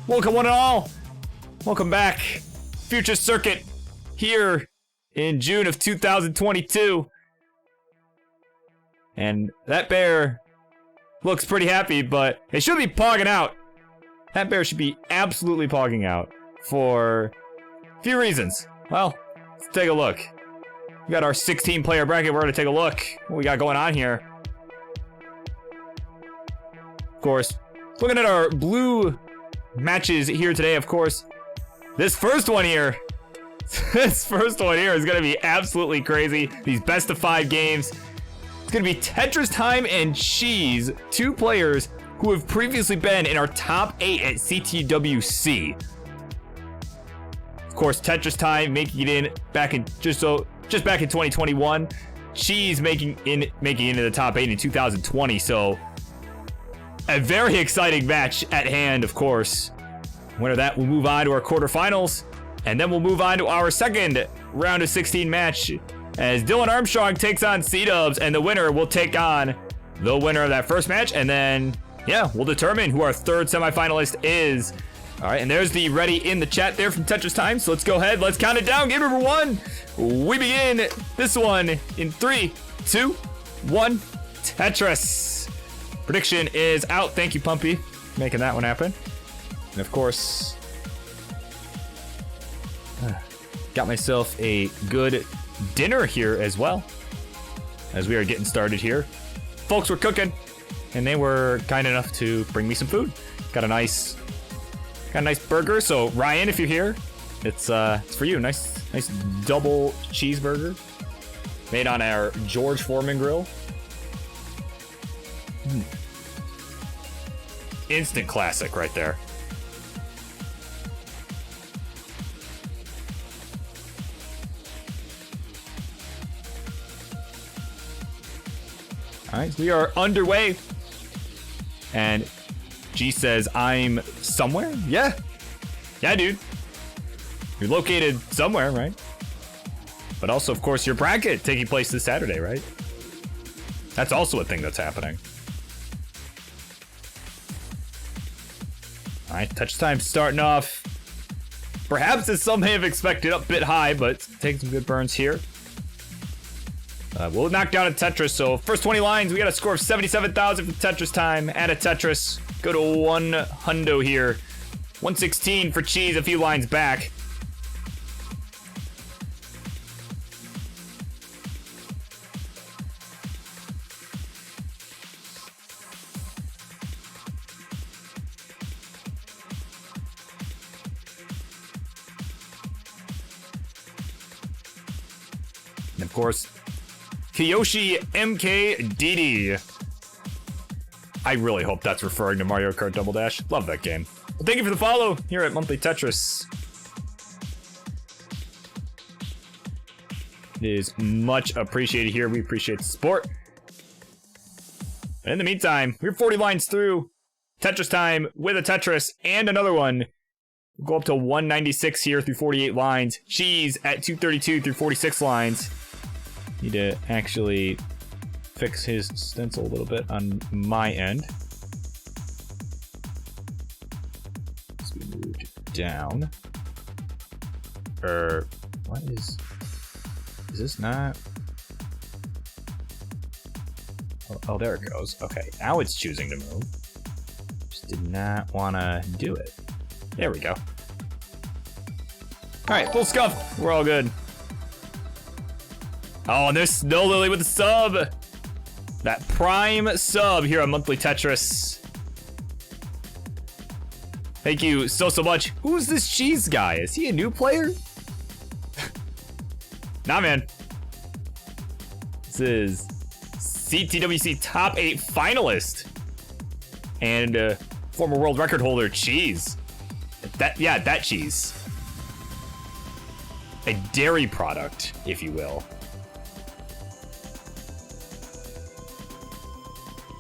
Welcome one and all. Welcome back. Future Circuit here in June of 2022. And that bear looks pretty happy, but it should be pogging out. That bear should be absolutely pogging out for a few reasons. Well, let's take a look. We got our 16 player bracket. We're going to take a look what we got going on here. Of course, looking at our blue matches here today, of course. This first one here is going to be absolutely crazy. These best of 5 games. It's going to be TetrisTime and Cheez, 2 players who have previously been in our top 8 at CTWC. Of course, TetrisTime making it in back in just back in 2021. Cheez making it into the top 8 in 2020. So a very exciting match at hand, of course. Winner of that will move on to our quarterfinals, and then we'll move on to our second round of 16 match as Dylan Armstrong takes on Cdubs, and the winner will take on the winner of that first match, and then, yeah, we'll determine who our third semifinalist is. All right, and there's the ready in the chat there from TetrisTime, so let's go ahead, let's count it down. Game number 1, we begin this one in 3, 2, 1, Tetris. Prediction is out. Thank you, Pumpy, making that one happen. And of course, got myself a good dinner here as well, as we are getting started here. Folks were cooking, and they were kind enough to bring me some food. Got a nice burger. So Ryan, if you're here, it's for you. Nice double cheeseburger made on our George Foreman grill. Instant classic right there. All right, we are underway. And G says, I'm somewhere? Yeah, dude. You're located somewhere, right? But also, of course, your bracket taking place this Saturday, right? That's also a thing that's happening. All right, touch time starting off. Perhaps as some may have expected, up a bit high, but taking some good burns here. We'll knock down a Tetris. So first 20 lines, we got a score of 77,000 for TetrisTime. Add a Tetris. Go to 1 hundo here. 116 for Cheez, a few lines back. And of course, Kiyoshi MKDD. I really hope that's referring to Mario Kart Double Dash. Love that game. Well, thank you for the follow here at Monthly Tetris. It is much appreciated here. We appreciate the support. And in the meantime, we're 40 lines through. TetrisTime with a Tetris and another one. We'll go up to 196 here through 48 lines. Cheez at 232 through 46 lines. Need to actually fix his stencil a little bit on my end. So we moved down. What is this not? Oh, there it goes. Okay, now it's choosing to move. Just did not want to do it. There we go. All right, full scuff. We're all good. Oh, and there's Snow Lily with the sub. That prime sub here on Monthly Tetris. Thank you so much. Who's this Cheez guy? Is he a new player? Nah, man. This is CTWC top 8 finalist and former world record holder Cheez. That Cheez. A dairy product, if you will.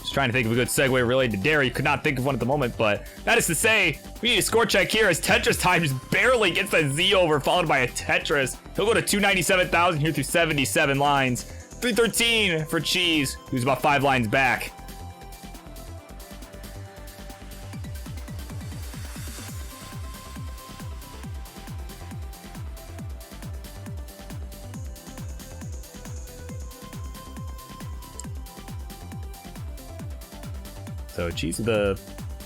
Just trying to think of a good segue related to dairy. Could not think of one at the moment, but that is to say, we need a score check here as TetrisTime just barely gets that Z over, followed by a Tetris. He'll go to 297,000 here through 77 lines. 313 for Cheez, who's about 5 lines back. So Cheez with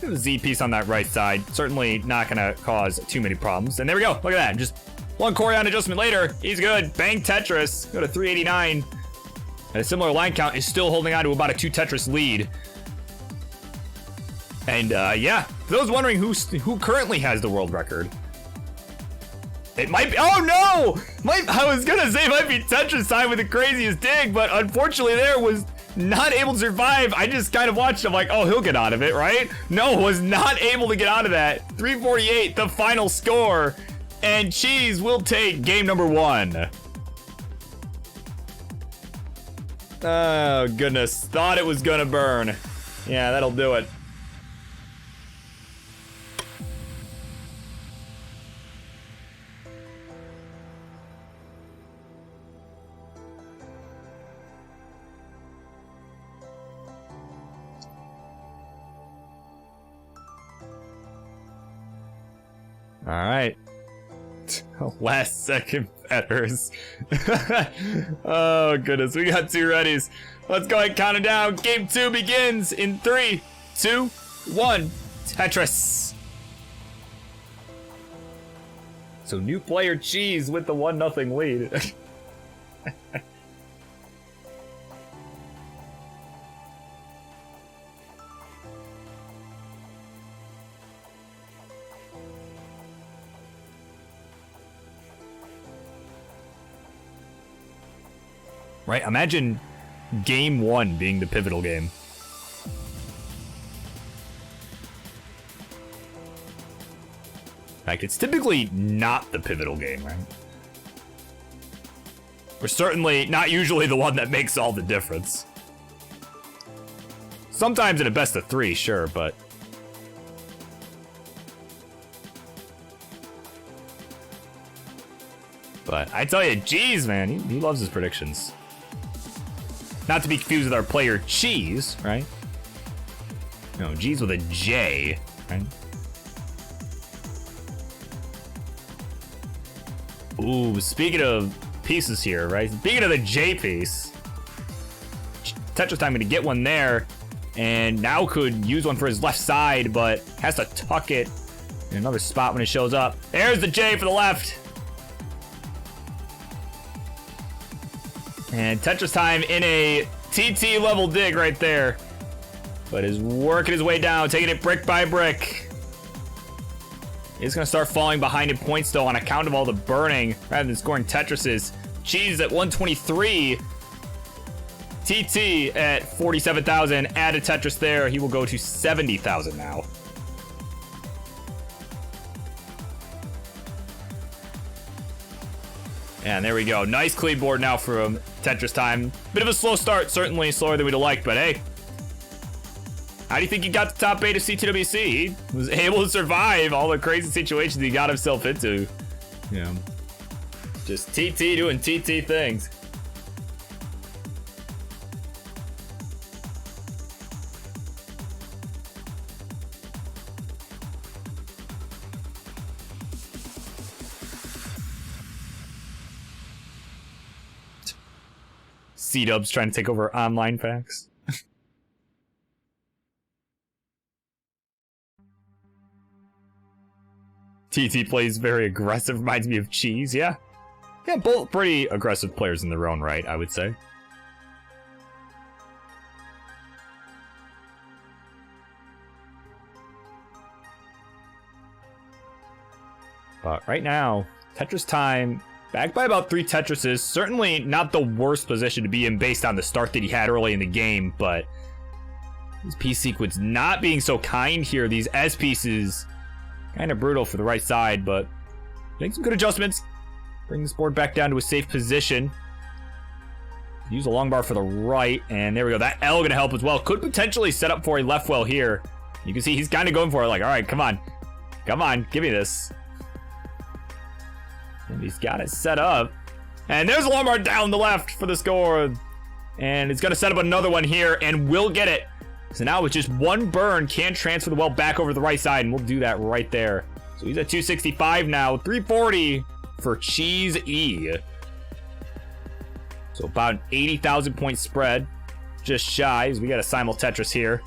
the Z piece on that right side. Certainly not going to cause too many problems. And there we go. Look at that. Just one chorion adjustment later. He's good. Bang Tetris. Go to 389. And a similar line count is still holding on to about a 2 Tetris lead. And yeah, for those wondering who currently has the world record, it might be, oh no! I was gonna say it might be TetrisTime with the craziest dig, but unfortunately there was not able to survive. I just kind of watched him like, oh, he'll get out of it, right? No, was not able to get out of that. 348, the final score, and Cheez will take game number 1. Oh, goodness. Thought it was gonna burn. Yeah, that'll do it. All right. Last second betters. Oh, goodness. We got 2 readies. Let's go ahead and count it down. Game 2 begins in 3, 2, 1. Tetris. So new player Cheez with the 1-0 lead. Right? Imagine game 1 being the pivotal game. In fact, it's typically not the pivotal game, right? We're certainly not usually the one that makes all the difference. Sometimes in a best of 3, sure, but... But I tell you, Cheez, man, he loves his predictions. Not to be confused with our player Cheez, right? No, Cheez with a J, right? Ooh, speaking of pieces here, right? Speaking of the J piece, TetrisTime going to get one there, and now could use one for his left side, but has to tuck it in another spot when it shows up. There's the J for the left. And TetrisTime in a TT level dig right there. But is working his way down, taking it brick by brick. He's going to start falling behind in points, though, on account of all the burning, rather than scoring Tetrises. Cheez at 123. TT at 47,000. Add a Tetris there. He will go to 70,000 now. And there we go. Nice clean board now from TetrisTime. Bit of a slow start, certainly slower than we'd have liked, but hey. How do you think he got the top 8 of CTWC? He was able to survive all the crazy situations he got himself into. You know, just TT doing TT things. Cdubs trying to take over online facts. TT plays very aggressive, reminds me of Cheez, yeah. Yeah, both pretty aggressive players in their own right, I would say. But right now, TetrisTime back by about 3 Tetrises. Certainly not the worst position to be in based on the start that he had early in the game, but his piece sequence not being so kind here. These S pieces kind of brutal for the right side, but make some good adjustments. Bring this board back down to a safe position. Use a long bar for the right, and there we go. That L gonna help as well. Could potentially set up for a left well here. You can see he's kind of going for it, like, all right, come on. Come on, give me this. And he's got it set up. And there's a long bar down the left for the score. And it's going to set up another one here, and will get it. So now with just one burn, can transfer the well back over the right side, and we'll do that right there. So he's at 265 now. 340 for Cheez E. So about an 80,000 point spread. Just shy, as we got a simul Tetris here.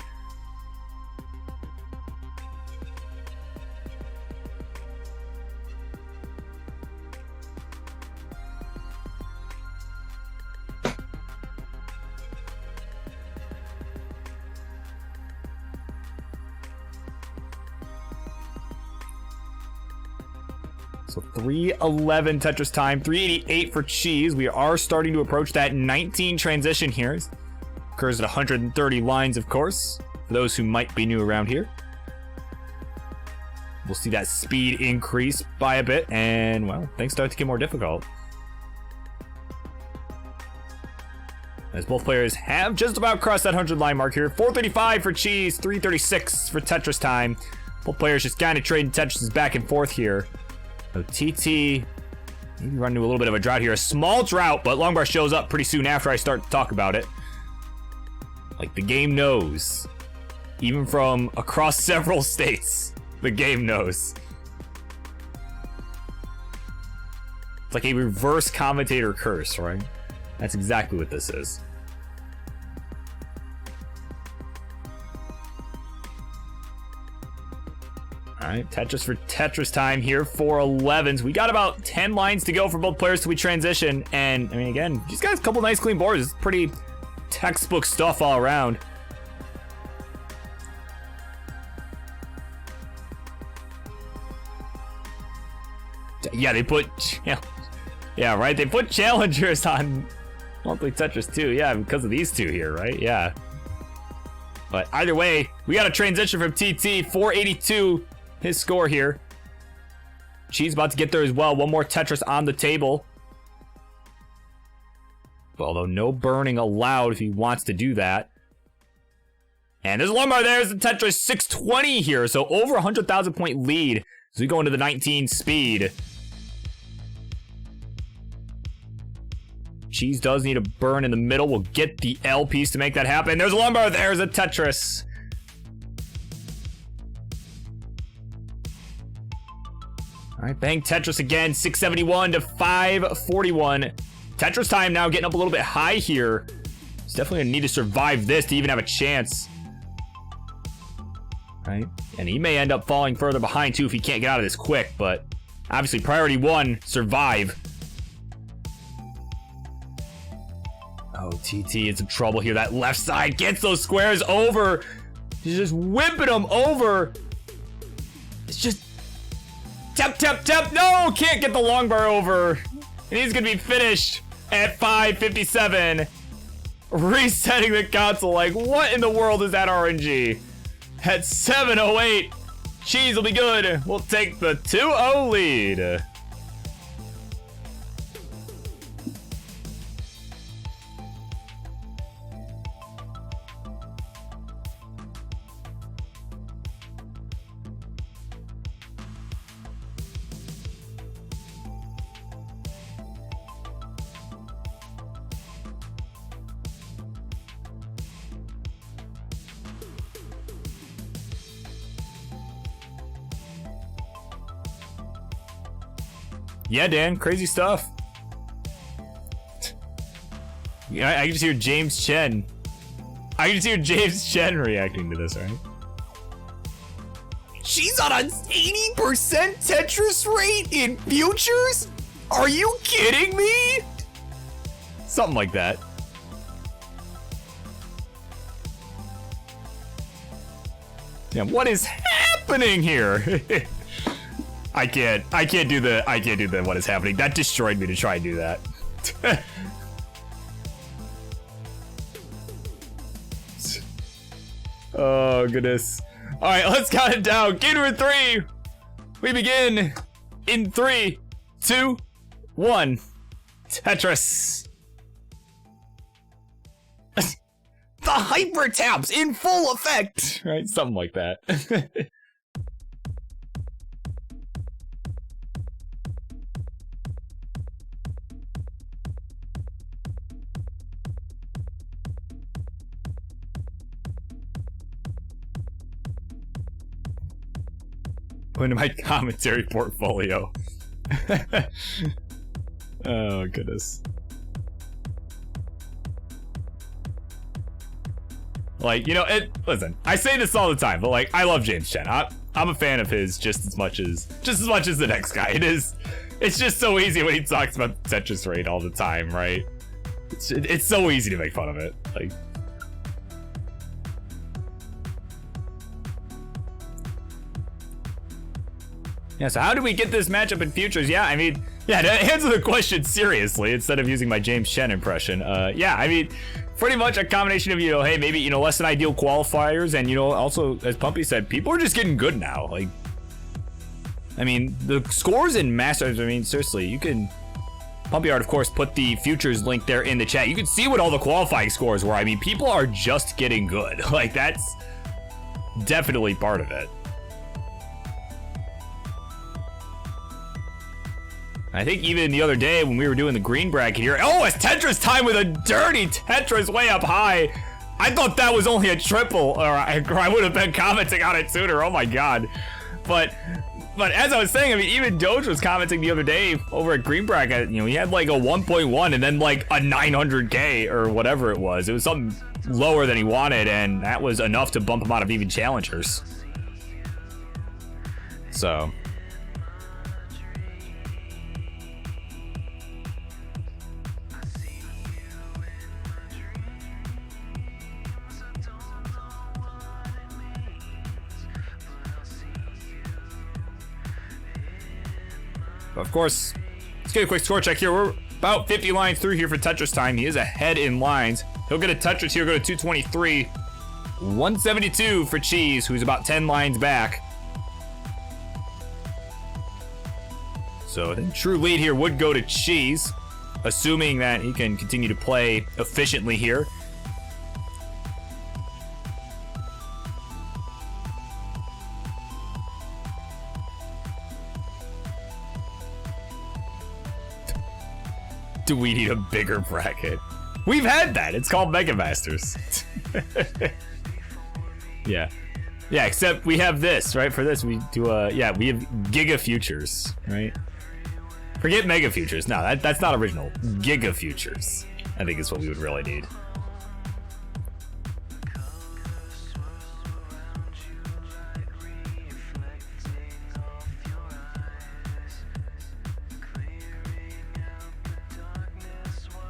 So 311 Tetris time, 388 for Cheez. We are starting to approach that 19 transition here. It occurs at 130 lines, of course, for those who might be new around here. We'll see that speed increase by a bit, and, well, things start to get more difficult. As both players have just about crossed that 100-line mark here. 435 for Cheez, 336 for Tetris time. Both players just kind of trading Tetris back and forth here. So TT maybe run into a little bit of a drought here. A small drought, but Longbar shows up pretty soon after I start to talk about it. Like, the game knows. Even from across several states, the game knows. It's like a reverse commentator curse, right? That's exactly what this is. All right, Tetris for Tetris time here, 411s. We got about 10 lines to go for both players till we transition. And, I mean, again, these guys, a couple nice clean boards. It's pretty textbook stuff all around. Yeah, they put... Yeah, right? They put challengers on Monthly Tetris too. Yeah, because of these two here, right? Yeah. But either way, we got a transition from TT. 482, his score here. Cheez about to get there as well. One more Tetris on the table. Although no burning allowed if he wants to do that. And there's a Lombard. There's the Tetris 620 here. So over 100,000 point lead as we go into the 19 speed. Cheez does need a burn in the middle. We'll get the L piece to make that happen. There's a Lombard. There's a Tetris. All right, bang Tetris again. 671 to 541. Tetris time now getting up a little bit high here. He's definitely gonna need to survive this to even have a chance. Right? And he may end up falling further behind too if he can't get out of this quick, but obviously priority one, survive. Oh, TT in some trouble here. That left side gets those squares over. He's just whipping them over. It's just tap, tap, tap. No, can't get the long bar over. And he's gonna be finished at 557. Resetting the console. Like, what in the world is that RNG? At 708, Cheez will be good. We'll take the 2-0 lead. Yeah, Dan, crazy stuff. Yeah, I can just hear James Chen. I can just hear James Chen reacting to this, right? She's on an 80% Tetris rate in futures? Are you kidding me? Something like that. Yeah, what is happening here? I can't do the what is happening. That destroyed me to try and do that. Oh, goodness. All right, let's count it down. Game number 3. We begin in 3, 2, 1. Tetris. The hyper taps in full effect. Right, something like that. Into my commentary portfolio. Oh, goodness. Like, you know, listen, I say this all the time, but like, I love James Chen. I'm a fan of his just as much as the next guy. It's just so easy when he talks about the Tetris rate all the time, right? It's so easy to make fun of it. Like, Yeah, so how do we get this matchup in futures? Yeah, I mean, yeah, to answer the question seriously, instead of using my James Chen impression, yeah, I mean, pretty much a combination of, hey, maybe, less than ideal qualifiers, and, also, as Pumpy said, people are just getting good now. Like, I mean, the scores in Masters, I mean, seriously, you can... Pumpy Art, of course, put the futures link there in the chat. You can see what all the qualifying scores were. I mean, people are just getting good. Like, that's definitely part of it. I think even the other day when we were doing the green bracket here, oh, it's Tetris time with a dirty Tetris way up high. I thought that was only a triple, or I would have been commenting on it sooner. Oh my god. But as I was saying, I mean, even Doge was commenting the other day over at green bracket. He had like a 1.1 and then like a 900k or whatever it was. It was something lower than he wanted, and that was enough to bump him out of even challengers. So. Of course, let's get a quick score check here. We're about 50 lines through here for Tetris time. He is ahead in lines. He'll get a Tetris here, go to 223. 172 for Cheez, who's about 10 lines back. So the true lead here would go to Cheez, assuming that he can continue to play efficiently here. Do we need a bigger bracket? We've had that. It's called Mega Masters. Yeah. Yeah, except we have this, right? For this, we do yeah, we have Giga Futures, right? Forget Mega Futures. No, that's not original. Giga Futures, I think is what we would really need.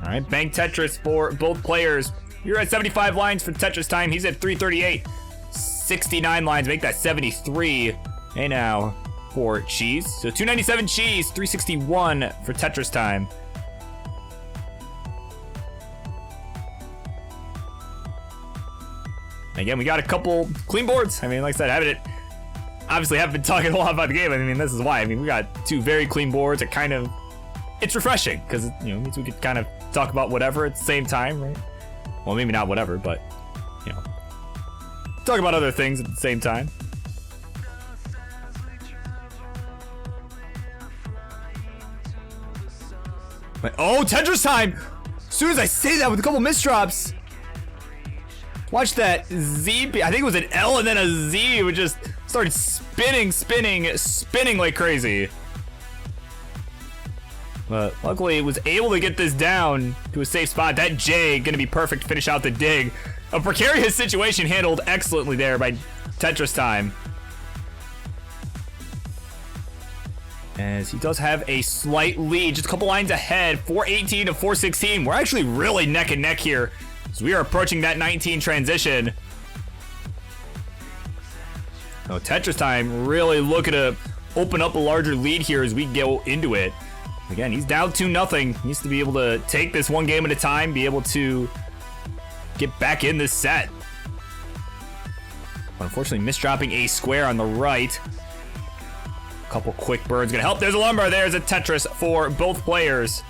All right, bank Tetris for both players. You're at 75 lines for Tetris time. He's at 338. 69 lines, make that 73. Hey now for Cheez. So 297 Cheez, 361 for Tetris time. Again, we got a couple clean boards. I mean, like I said, obviously haven't been talking a lot about the game. I mean, this is why. I mean, we got two very clean boards. It's refreshing because it means we could kind of talk about whatever at the same time, right? Well, maybe not whatever, but talk about other things at the same time. Oh, Tetris time! As soon as I say that with a couple misdrops, watch that Z. I think it was an L and then a Z. It would just started spinning like crazy. But luckily, it was able to get this down to a safe spot. That J gonna be perfect to finish out the dig. A precarious situation handled excellently there by Tetris time. As he does have a slight lead, just a couple lines ahead, 418 to 416. We're actually really neck and neck here, as we are approaching that 19 transition. So Tetris time really looking to open up a larger lead here as we go into it. Again, he's down 2-0. He needs to be able to take this one game at a time, be able to get back in this set. Unfortunately, misdropping a square on the right. A couple quick birds gonna help. There's a lumber. There's a Tetris for both players.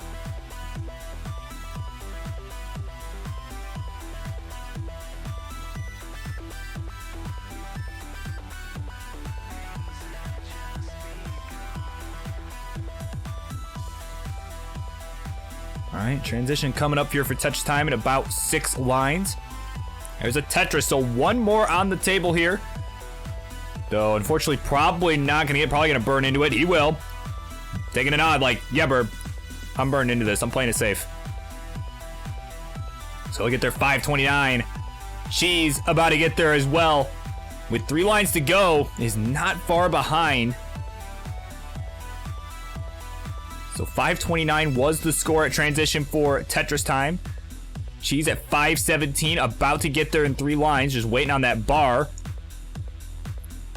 All right, transition coming up here for Tetris time in about 6 lines. There's a Tetris, so one more on the table here. Though, unfortunately, probably not gonna get, probably gonna burn into it. He will. Taking a nod like, yeah, Birb, I'm burning into this. I'm playing it safe. So he'll get there 529. Cheez about to get there as well. With 3 lines to go, is not far behind. So 529 was the score at transition for Tetris time. Cheez at 517, about to get there in 3 lines, just waiting on that bar.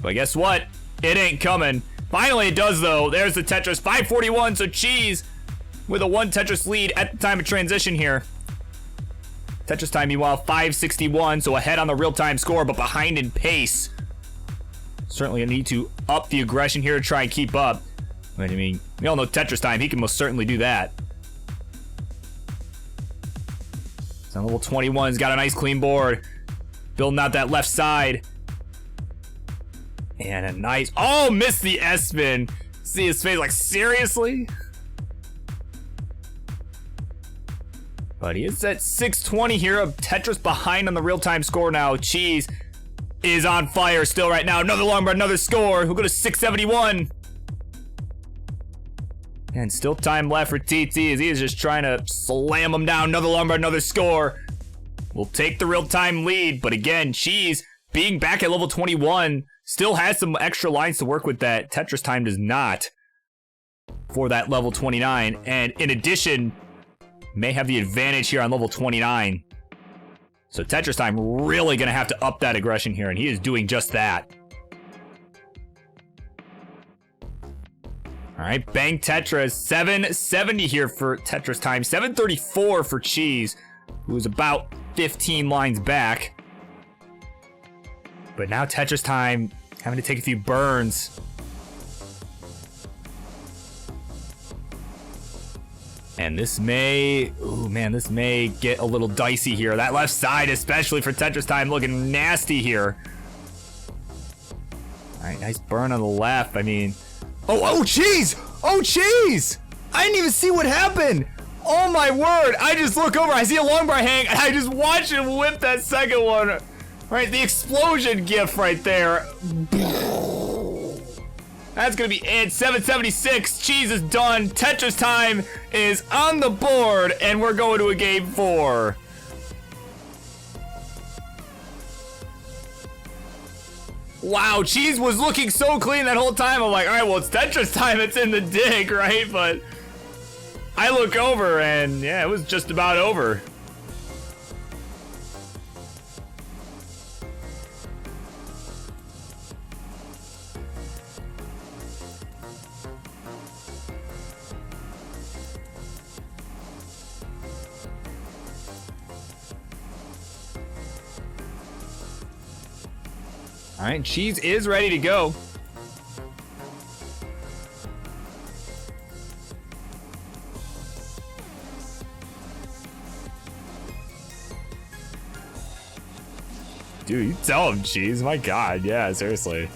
But guess what? It ain't coming. Finally it does though. There's the Tetris. 541, so Cheez with a 1 Tetris lead at the time of transition here. TetrisTime meanwhile 561, so ahead on the real-time score, but behind in pace. Certainly a need to up the aggression here to try and keep up. But I mean, we all know TetrisTime, he can most certainly do that. So on level 21's got a nice clean board. Building out that left side. And a nice, oh, missed the S-spin. See his face like, seriously? But he is at 620 here. Of Tetris behind on the real-time score now. Cheez is on fire still right now. Another long bar, another score. We'll go to 671. And still time left for TT as he is just trying to slam him down. Another long bar, another score. We'll take the real-time lead. But again, Cheez being back at level 21 still has some extra lines to work with that TetrisTime does not for that level 29. And in addition, may have the advantage here on level 29. So TetrisTime really gonna have to up that aggression here, and he is doing just that. All right, bang Tetris. 770 here for TetrisTime. 734 for Cheez, who is about 15 lines back. But now TetrisTime having to take a few burns. And this may, ooh man, this may get a little dicey here. That left side, especially for TetrisTime, looking nasty here. All right, nice burn on the left. I mean, oh, Cheez! Oh, Cheez! I didn't even see what happened. Oh my word! I just look over, I see a long bar hang, and I just watch him whip that second one. Right, the explosion gif right there. That's gonna be it. 776. Cheez is done. TetrisTime is on the board, and we're going to a game 4. Wow, Cheez was looking so clean that whole time. I'm like, all right, well, it's TetrisTime. It's in the dig, right? But I look over, and yeah, it was just about over. All right, Cheez is ready to go. Dude, you tell him, Cheez. My God, yeah, seriously.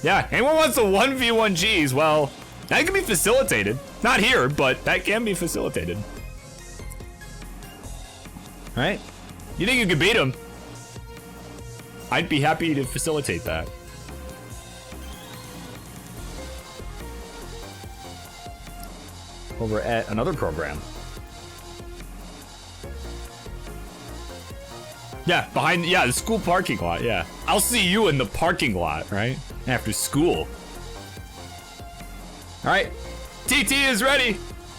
Yeah, anyone wants a 1v1 Cheez? Well, that can be facilitated. Not here, but that can be facilitated. All right, you think you could beat him? I'd be happy to facilitate that. Over at another program. Yeah, behind, yeah, the school parking lot, yeah. I'll see you in the parking lot, right? After school. All right, TT is ready.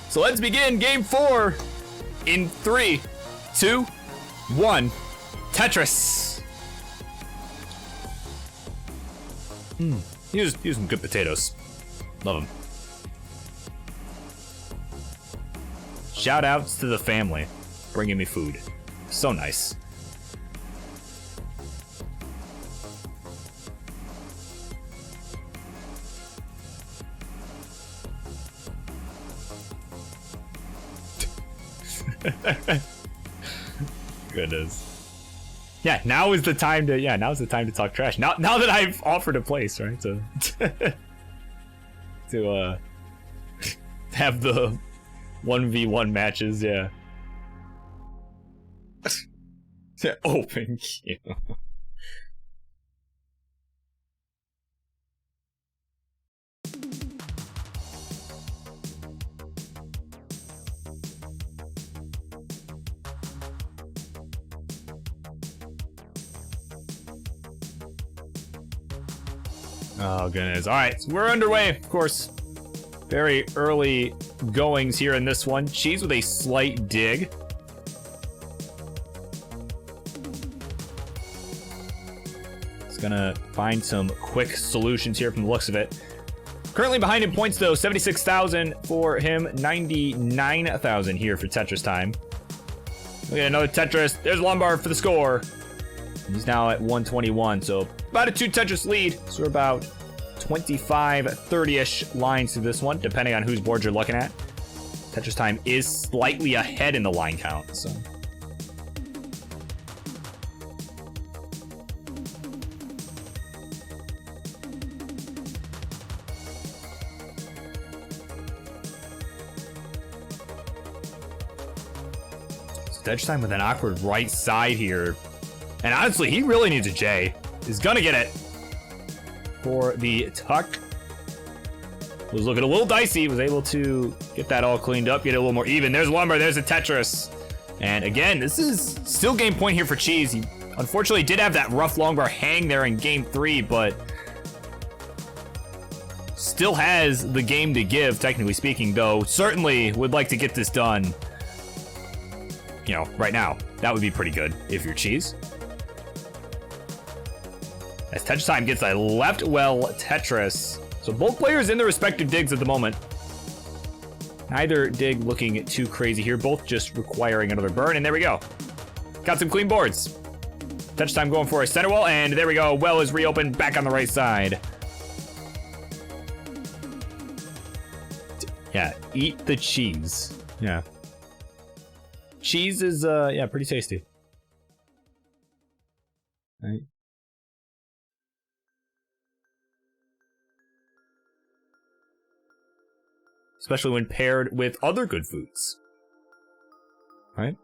So let's begin game 4 in 3, 2, 1. Tetris. Here's some good potatoes. Love them. Shout outs to the family, bringing me food. So nice. Goodness. Yeah, now is the time to now's the time to talk trash. Now that I've offered a place, right? To to have the 1v1 matches, yeah. Open queue. Oh goodness. All right, so we're underway, of course. Very early goings here in this one. Cheez with a slight dig. It's gonna find some quick solutions here from the looks of it. Currently behind in points, though. 76,000 for him. 99,000 here for Tetris time. We got another Tetris. There's Lombard for the score. He's now at 121, so about a 2 Tetris lead. So we're about 25, 30-ish lines to this one, depending on whose board you're looking at. Tetris time is slightly ahead in the line count, so. Tetris time with an awkward right side here. And honestly, he really needs a J. He's gonna get it. For the tuck. Was looking a little dicey. Was able to get that all cleaned up. Get it a little more even. There's Lumber. There's a Tetris. And again, this is still game point here for Cheez. He unfortunately did have that rough longbar hang there in game 3, but still has the game to give, technically speaking, though. Certainly would like to get this done, you know, right now. That would be pretty good if you're Cheez. As Tetris time gets a left well Tetris. So both players in their respective digs at the moment. Neither dig looking too crazy here. Both just requiring another burn. And there we go. Got some clean boards. Tetris time going for a center well. And there we go. Well is reopened back on the right side. Yeah, eat the cheese. Yeah. Cheese is, yeah, pretty tasty. All right. Especially when paired with other good foods. Right?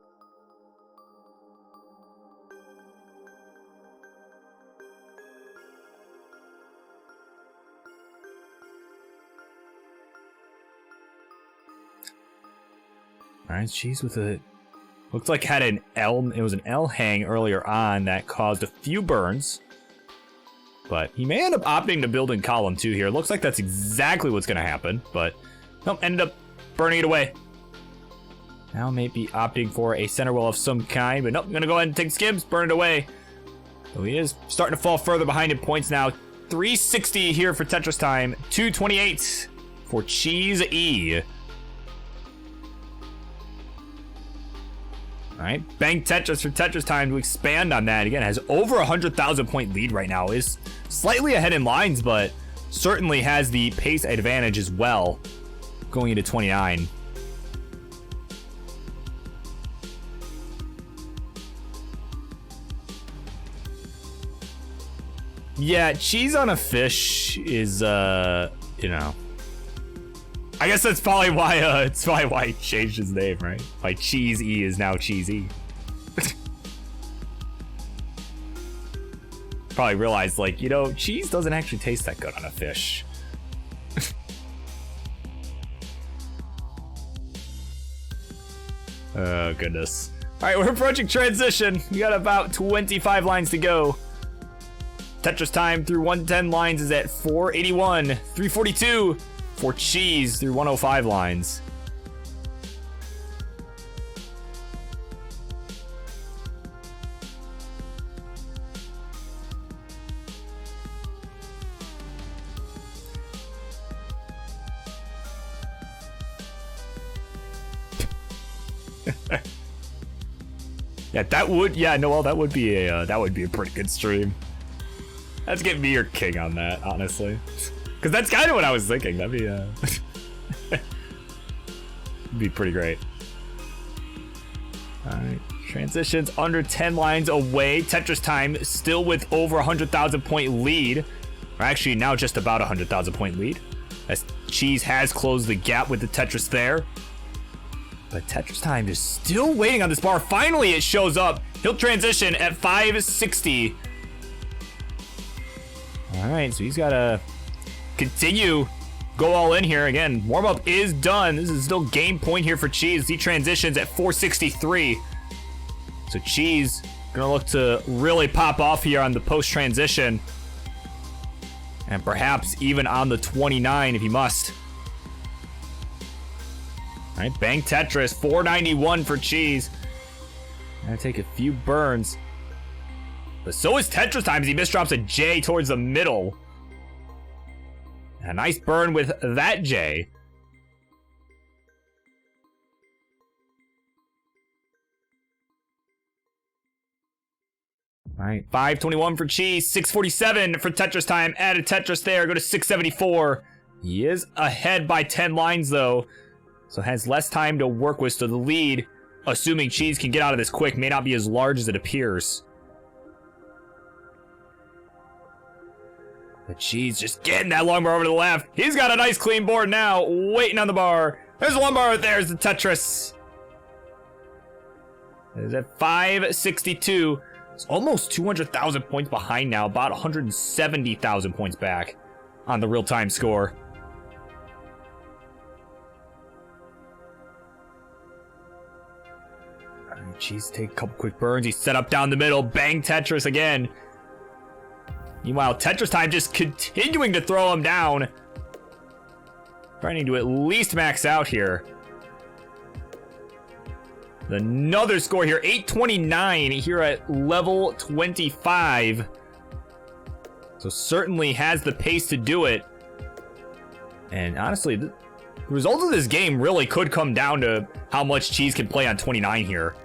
Alright, Cheez with a... Looks like had an L... It was an L hang earlier on that caused a few burns. But he may end up opting to build in column 2 here. Looks like that's exactly what's going to happen, but... Nope, ended up burning it away. Now maybe opting for a center well of some kind, but nope, gonna go ahead and take skibs, burn it away. So he is starting to fall further behind in points now. 360 here for Tetris time, 228 for Cheez E. Alright, bang Tetris for Tetris time to expand on that. Again, has over 100,000 point lead right now. Is slightly ahead in lines, but certainly has the pace advantage as well. Going into 29. Yeah, Cheez on a fish is, you know. I guess that's probably why, it's probably why he changed his name, right? Why Cheez E is now Cheez E. Probably realized, like, you know, cheese doesn't actually taste that good on a fish. Oh, goodness. All right, we're approaching transition. We got about 25 lines to go. Tetris time through 110 lines is at 481. 342 for Cheez through 105 lines. Yeah, that would, yeah, Noel, that would be a pretty good stream. Let's get me or King on that, honestly. Because that's kind of what I was thinking. That'd be, be pretty great. Alright, transitions under 10 lines away. Tetris time still with over 100,000 point lead. Or actually now just about 100,000 point lead. As Cheez has closed the gap with the Tetris there. But Tetris time is still waiting on this bar. Finally, it shows up. He'll transition at 560. All right, so he's got to continue, go all in here. Again, warm-up is done. This is still game point here for Cheez. He transitions at 463. So Cheez gonna look to really pop off here on the post-transition. And perhaps even on the 29 if he must. All right, bang Tetris, 491 for Cheez. Gonna take a few burns. But so is Tetris time as he misdrops a J towards the middle. A nice burn with that J. All right, 521 for Cheez, 647 for Tetris Time. Add a Tetris there, go to 674. He is ahead by 10 lines though, so has less time to work with, so the lead, assuming Cheez can get out of this quick, may not be as large as it appears. But Cheez just getting that long bar over to the left. He's got a nice clean board now, waiting on the bar. There's one bar, there's the Tetris. Is at 562. It's almost 200,000 points behind now, about 170,000 points back on the real-time score. Cheez take a couple quick burns. He's set up down the middle. Bang Tetris again. Meanwhile, Tetris Time just continuing to throw him down. Trying to at least max out here. Another score here, 829 here at level 25. So certainly has the pace to do it. And honestly, the result of this game really could come down to how much Cheez can play on 29 here.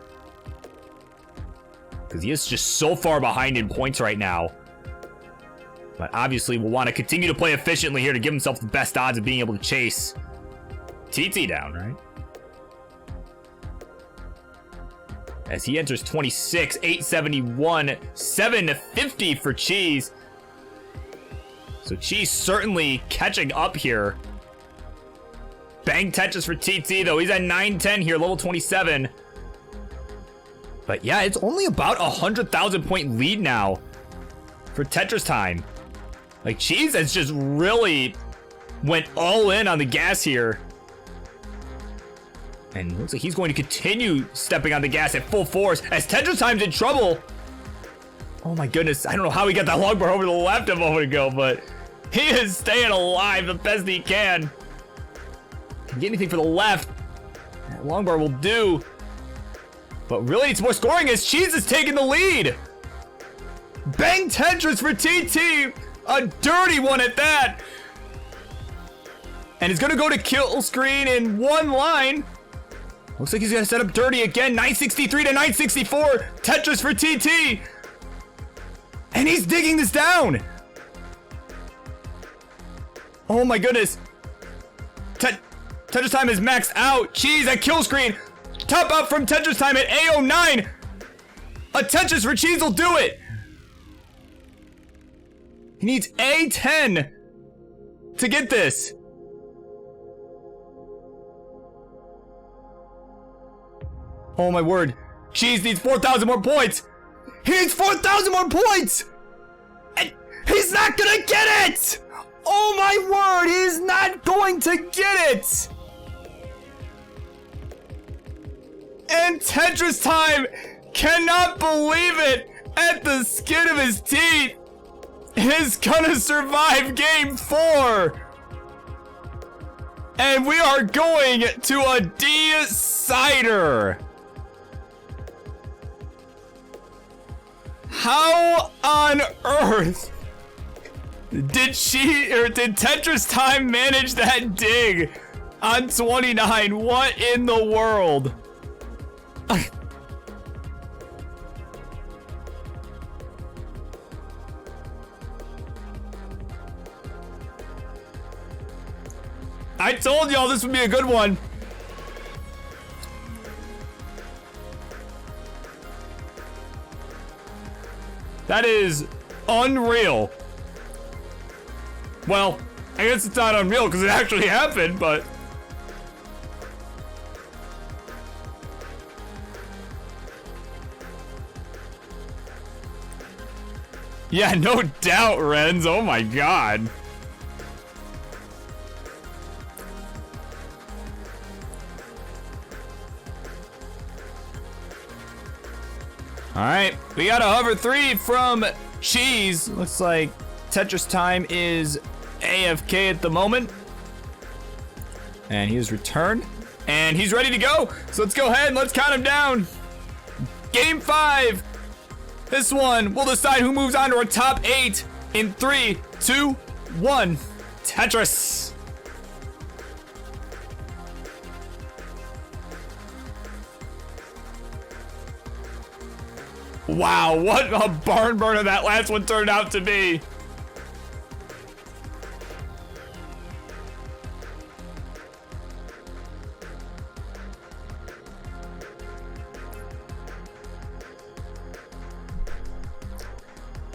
Because he is just so far behind in points right now. But obviously will want to continue to play efficiently here to give himself the best odds of being able to chase TT down, right? As he enters 26, 871, 750 for Cheez. So Cheez certainly catching up here. Bang Tetris for TT though. He's at 910 here, level 27. But yeah, it's only about a 100,000 point lead now for Tetris Time. Like Cheez has just really went all in on the gas here. And looks like he's going to continue stepping on the gas at full force as Tetris Time's in trouble. Oh my goodness, I don't know how he got that long bar over to the left a moment ago, but he is staying alive the best he can. Can get anything for the left. That long bar will do. But really needs more scoring as Cheez is taking the lead. Bang Tetris for TT. A dirty one at that. And he's gonna go to kill screen in one line. Looks like he's gonna set up dirty again. 963 to 964. Tetris for TT. And he's digging this down. Oh my goodness. Tetris Time is maxed out. Cheez at kill screen. Top out from Tetris Time at A09. A Tetris for Cheez will do it. He needs A10 to get this. Oh my word. Cheez needs 4,000 more points. He needs 4,000 more points. And he's not gonna get it. Oh my word, he's not going to get it. And Tetris Time cannot believe it at the skin of his teeth. Is gonna survive game 4. And we are going to a decider. How on earth did Tetris Time manage that dig on 29? What in the world? I told y'all this would be a good one. That is unreal. Well, I guess it's not unreal because it actually happened, but... Yeah, no doubt, Renz. Oh my god. Alright, we got a hover 3 from Cheez. Looks like Tetris Time is AFK at the moment. And he has returned. And he's ready to go. So let's go ahead and let's count him down. Game 5. This one will decide who moves on to our top 8 in 3, 2, 1. Tetris. Wow, what a barn burner that last one turned out to be.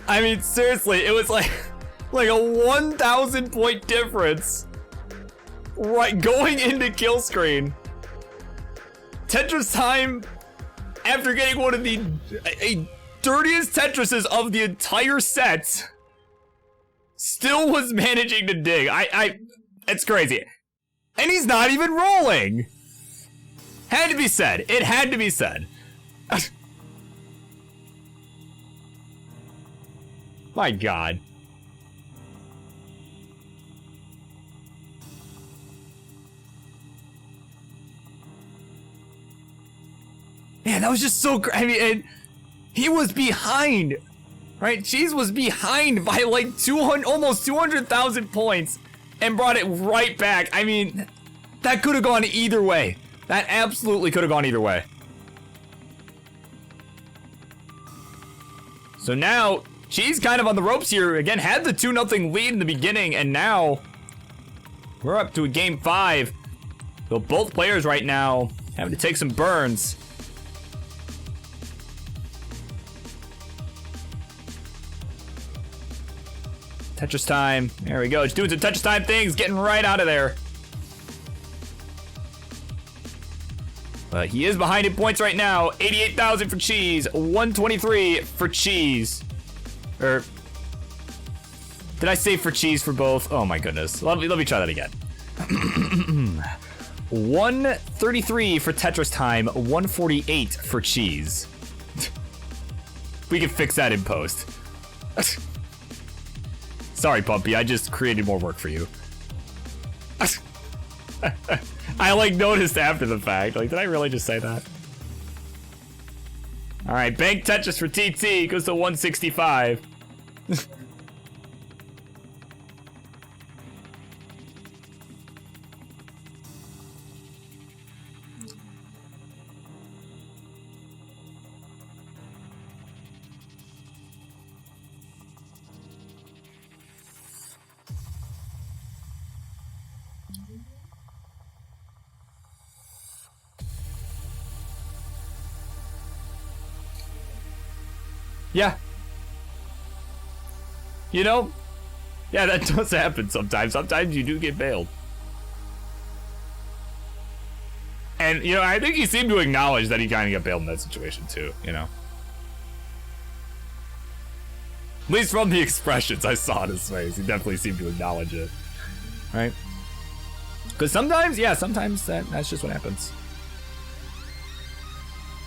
I mean, seriously, it was like a 1,000 point difference. Right, going into kill screen. TetrisTime, after getting one of the dirtiest Tetrises of the entire set, still was managing to dig. It's crazy. And he's not even rolling. Had to be said. It had to be said. My God. Man, that was just so great. I mean, and he was behind, right? Cheez was behind by like almost 200,000 points and brought it right back. I mean, that could have gone either way. That absolutely could have gone either way. So now, Cheez kind of on the ropes here. Again, had the 2-0 lead in the beginning, and now we're up to a game 5. So both players right now having to take some burns. TetrisTime. There we go. Just doing some TetrisTime things, getting right out of there. But he is behind in points right now. 88,000 for Cheez, 123 for Cheez. Or did I say for Cheez for both? Oh my goodness. Let me try that again. 133 for TetrisTime, 148 for Cheez. We can fix that in post. Sorry, Pumpy, I just created more work for you. I like noticed after the fact. Like, did I really just say that? All right, bank Tetris for TT goes to 165. Yeah. You know, yeah, that does happen sometimes. Sometimes you do get bailed. And, you know, I think he seemed to acknowledge that he kind of got bailed in that situation too, you know. At least from the expressions I saw in his face, he definitely seemed to acknowledge it. Right? Because sometimes, yeah, sometimes that's just what happens.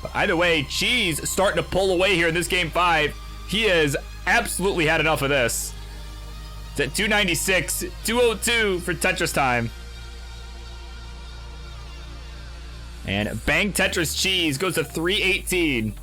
But either way, Cheez starting to pull away here in this game 5. He has absolutely had enough of this. It's at 296, 202 for TetrisTime. And Bang Tetris Cheez goes to 318.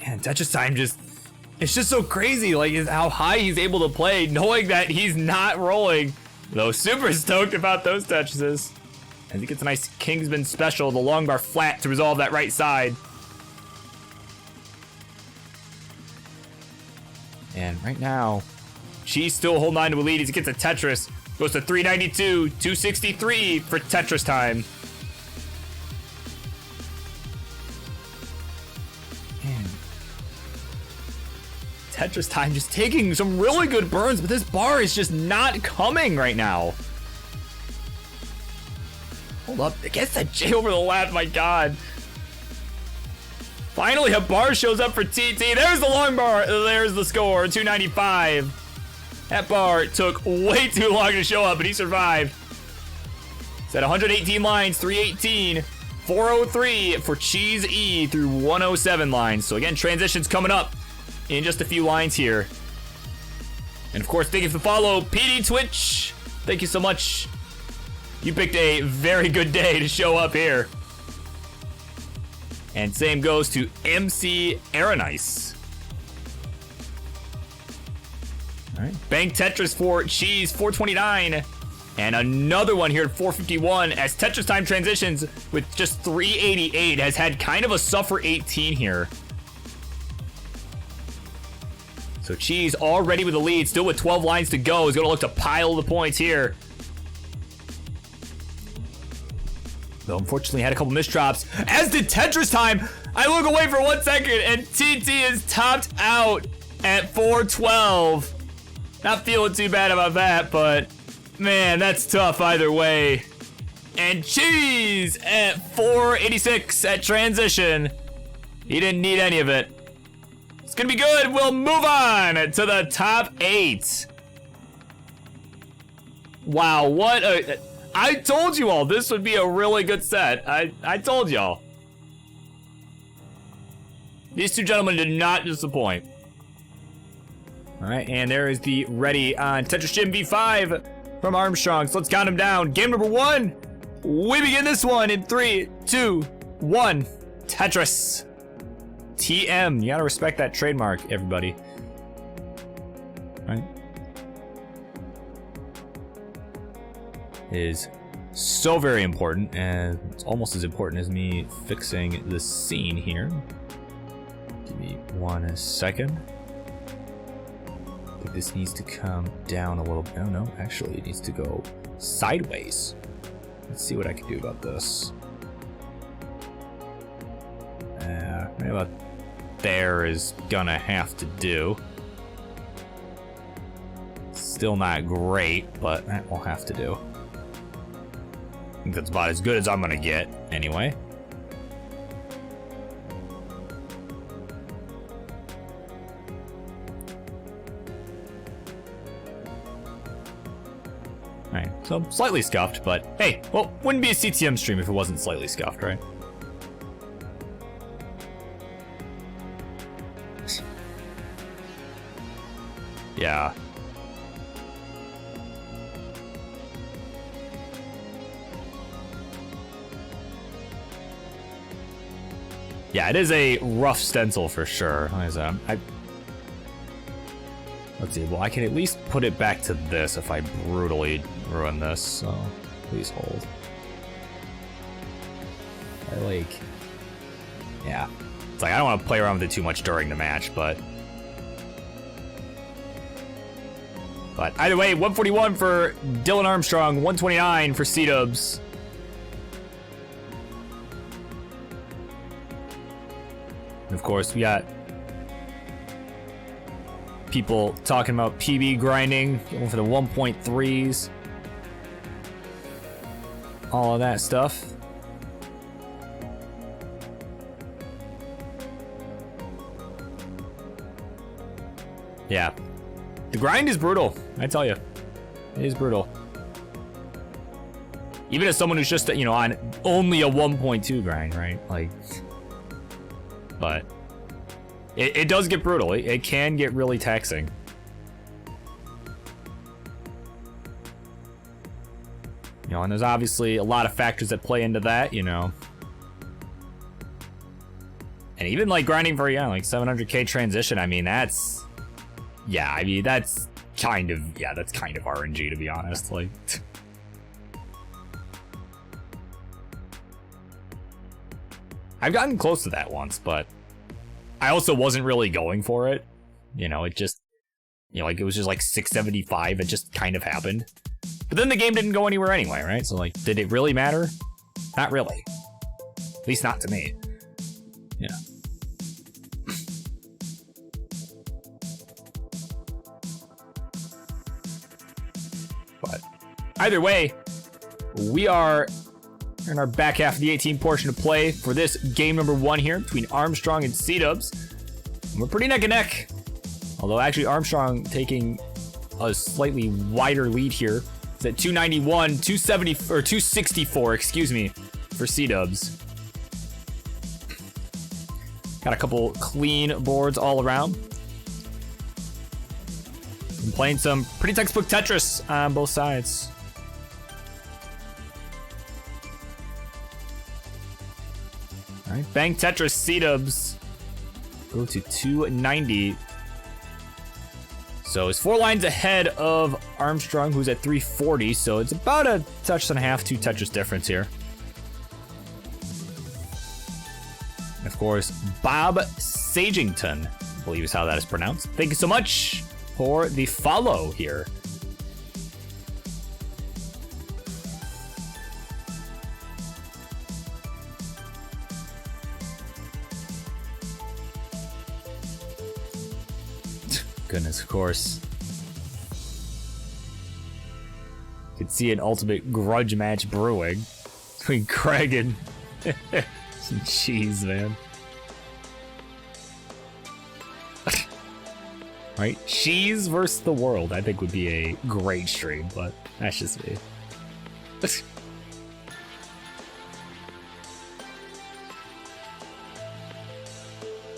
And TetrisTime it's just so crazy, like how high he's able to play, knowing that he's not rolling. Though super stoked about those Tetrises. As he gets a nice Kingsman special, the long bar flat to resolve that right side. And right now, Cheez still holding on to a lead as he gets a Tetris. Goes to 392, 263 for TetrisTime. TetrisTime just taking some really good burns, but this bar is just not coming right now. Hold up, it gets that J over the lap, my God. Finally, a bar shows up for TT. There's the long bar, there's the score, 295. That bar took way too long to show up, but he survived. It's at 118 lines, 318. 403 for Cheez E through 107 lines. So again, transitions coming up in just a few lines here. And of course, thank you for the follow, PD Twitch. Thank you so much. You picked a very good day to show up here. And same goes to MC Aranice. All right. Bank Tetris for Cheez, 429. And another one here at 451 as TetrisTime transitions with just 388 has had kind of a suffer 18 here. So Cheez already with the lead, still with 12 lines to go. Is going to look to pile the points here. Though unfortunately had a couple misdrops, as did TetrisTime. I look away for 1 second and TT is topped out at 412. Not feeling too bad about that, but man, that's tough either way. And Cheez at 486 at transition. He didn't need any of it. It's gonna be good. We'll move on to the top 8. Wow, what a... I told you all this would be a really good set. I told y'all. These two gentlemen did not disappoint. All right, and there is the ready on Tetris Gym V5 from Armstrong. So let's count them down. Game number 1. We begin this one in 3, 2, 1. Tetris. TM. You gotta respect that trademark, everybody. All right. Is so very important, and it's almost as important as me fixing the scene here. Give me 1 second. I think this needs to come down a little bit. No, actually it needs to go sideways. Let's see what I can do about this. Maybe about there is gonna have to do. Still not great, but that will have to do. I think that's about as good as I'm gonna get, anyway. Alright, so slightly scuffed, but hey, well, wouldn't be a CTM stream if it wasn't slightly scuffed, right? Yeah. Yeah, it is a rough stencil for sure. Let's see, well, I can at least put it back to this if I brutally ruin this, so please hold. Yeah. It's like, I don't want to play around with it too much during the match, but either way, 141 for Dylan Armstrong, 129 for Cdubs. And of course, we got people talking about PB grinding, going for the 1.3s, all of that stuff. Yeah, the grind is brutal, I tell you. It is brutal. Even as someone who's just, you know, on only a 1.2 grind, right? Like, but it does get brutal. It can get really taxing. You know, and there's obviously a lot of factors that play into that, you know. And even like grinding for, yeah, like 700k transition, I mean, that's, yeah, I mean, that's kind of, yeah, that's kind of RNG, to be honest. Like, I've gotten close to that once, but I also wasn't really going for it. You know, it just, you know, like it was just like 675. It just kind of happened. But then the game didn't go anywhere anyway, right? So like, did it really matter? Not really. At least not to me. Yeah. But either way, we are in our back half of the 18 portion of play for this game number 1 here between Armstrong and Cdubs. We're pretty neck and neck. Although actually Armstrong taking a slightly wider lead here. It's at 291, 270 or 264, excuse me, for Cdubs. Got a couple clean boards all around. I'm playing some pretty textbook Tetris on both sides. All right, bang Tetris, Cdubs. Go to 290. So it's 4 lines ahead of Armstrong, who's at 340. So it's about a touch and a half, 2 Tetris difference here. And of course, Bob Sagington, I believe is how that is pronounced. Thank you so much for the follow here. Goodness, of course. You can see an ultimate grudge match brewing between Craig and some Cheez, man. Right? Cheez versus the world, I think would be a great stream, but that's just me.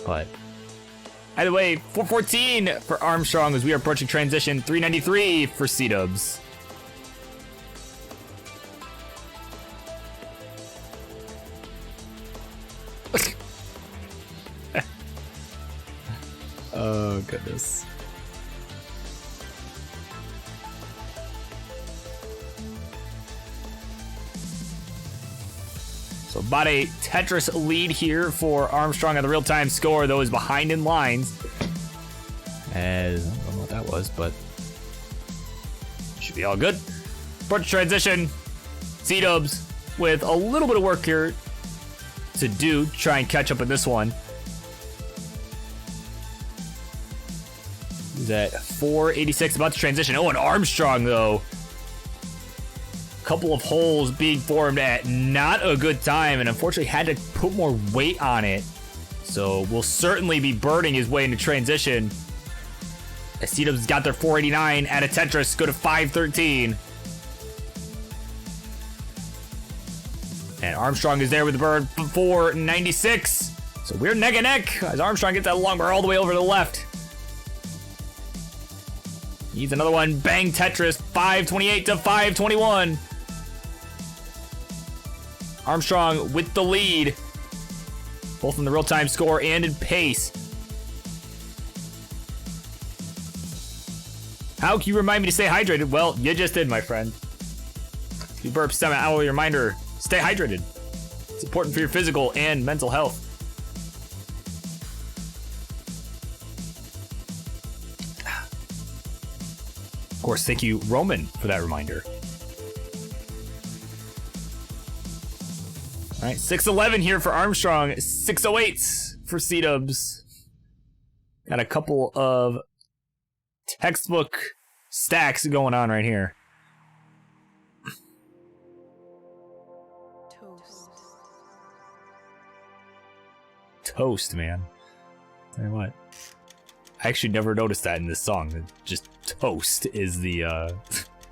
But either way, 414 for Armstrong as we are approaching transition. 393 for Cdubs. Oh, goodness. So about a Tetris lead here for Armstrong on the real-time score, though is behind in lines. As I don't know what that was, but should be all good. Approach transition. Cdubs with a little bit of work here to do, try and catch up in this one. He's at 486, about to transition. Oh, and Armstrong, though. Couple of holes being formed at not a good time, and unfortunately had to put more weight on it. So will certainly be burning his way into transition. As Cdubs got their 489 at a Tetris, go to 513. And Armstrong is there with the bird, 496. So we're neck and neck as Armstrong gets that long bar all the way over to the left. Needs another one. Bang Tetris, 528 to 521. Armstrong with the lead, both in the real-time score and in pace. How can you remind me to stay hydrated? Well, you just did, my friend. You burp 7-hour reminder. Stay hydrated. It's important for your physical and mental health. Of course, thank you, Roman, for that reminder. All right, 611 here for Armstrong, 608 for Cdubs. Got a couple of textbook stacks going on right here. Toast, man. Tell you what. I actually never noticed that in this song. Just toast is the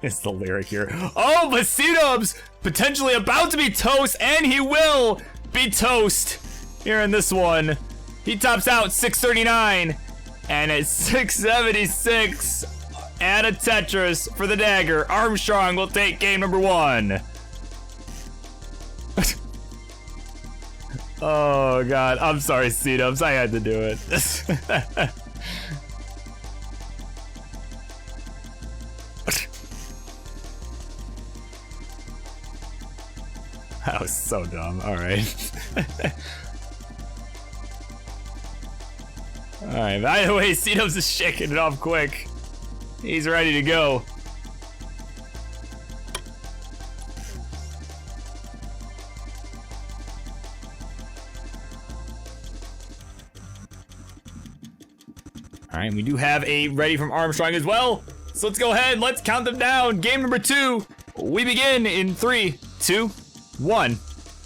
is the lyric here. Oh, but Cdubs potentially about to be toast, and he will be toast here in this one. He tops out 639, and at 676 at a Tetris for the dagger. Armstrong will take game number 1. Oh god, I'm sorry, Cdubs. I had to do it. That was so dumb. Alright. Alright, by the way, Cdubs is shaking it off quick. He's ready to go. Alright, we do have a ready from Armstrong as well. So let's go ahead, let's count them down. Game number 2, we begin in 3, 2, 1.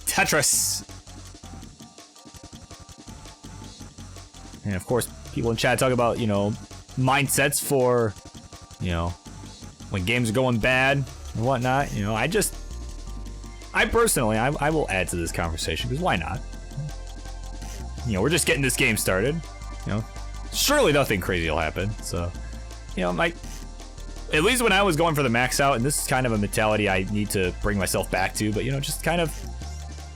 Tetris. And of course, people in chat talk about, you know, mindsets for, you know, when games are going bad and whatnot. You know, I personally, I will add to this conversation, because why not? You know, we're just getting this game started. You know, surely nothing crazy will happen. So, you know, at least when I was going for the max out, and this is kind of a mentality I need to bring myself back to, but, you know, just kind of,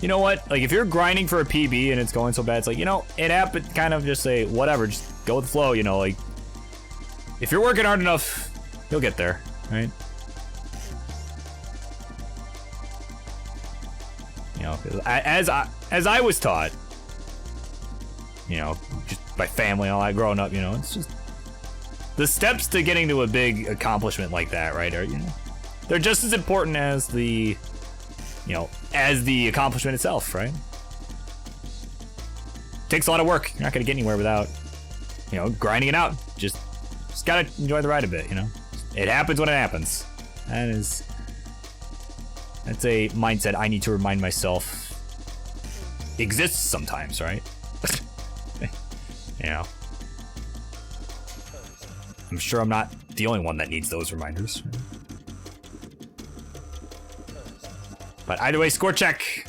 you know what? Like, if you're grinding for a PB and it's going so bad, it's like, you know, it happened, kind of just say, whatever, just go with the flow, you know, like, if you're working hard enough, you'll get there, right? You know, as I was taught, you know, just by family and all that growing up, you know, it's just the steps to getting to a big accomplishment like that, right? Are, you know, they're just as important as the, you know, as the accomplishment itself, right? Takes a lot of work. You're not gonna get anywhere without, you know, grinding it out. Just gotta enjoy the ride a bit, you know. It happens when it happens. That's a mindset I need to remind myself exists sometimes, right? You know, I'm sure I'm not the only one that needs those reminders. But either way, score check.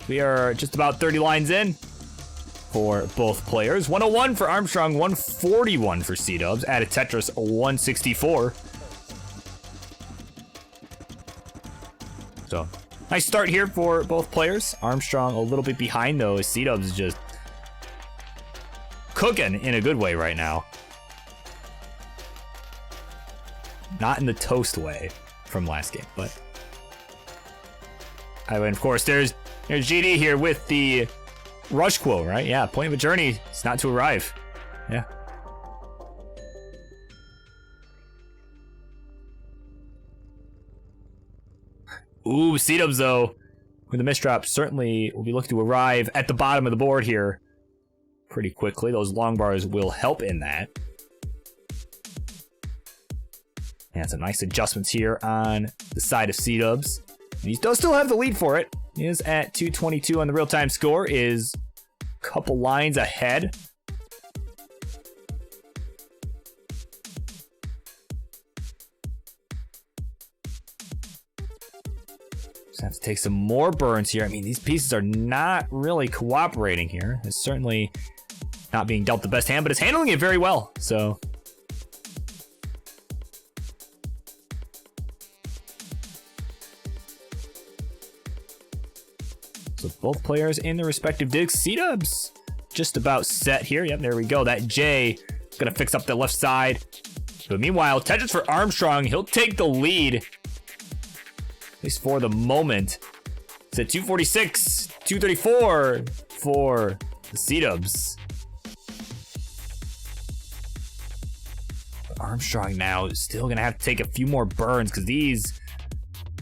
We are just about 30 lines in for both players. 101 for Armstrong, 141 for Cdubs. Added Tetris 164. So, nice start here for both players. Armstrong a little bit behind though, as Cdubs is just cooking in a good way right now. Not in the toast way from last game, but and of course there's GD here with the rush quote, right? Yeah, point of a journey is not to arrive. Yeah. Ooh, Cdubs though, with the misdrop, certainly will be looking to arrive at the bottom of the board here pretty quickly. Those long bars will help in that. And some nice adjustments here on the side of Cdubs. He does still have the lead for it. He is at 222 on the real-time score, is a couple lines ahead. Just have to take some more burns here. I mean, these pieces are not really cooperating here. It's certainly not being dealt the best hand, but it's handling it very well, so. So both players in their respective digs. Cdubs just about set here. Yep, there we go. That J is gonna fix up the left side. But meanwhile, Tetris for Armstrong, he'll take the lead. At least for the moment. It's at 246, 234 for the Cdubs. Armstrong now is still gonna have to take a few more burns because these.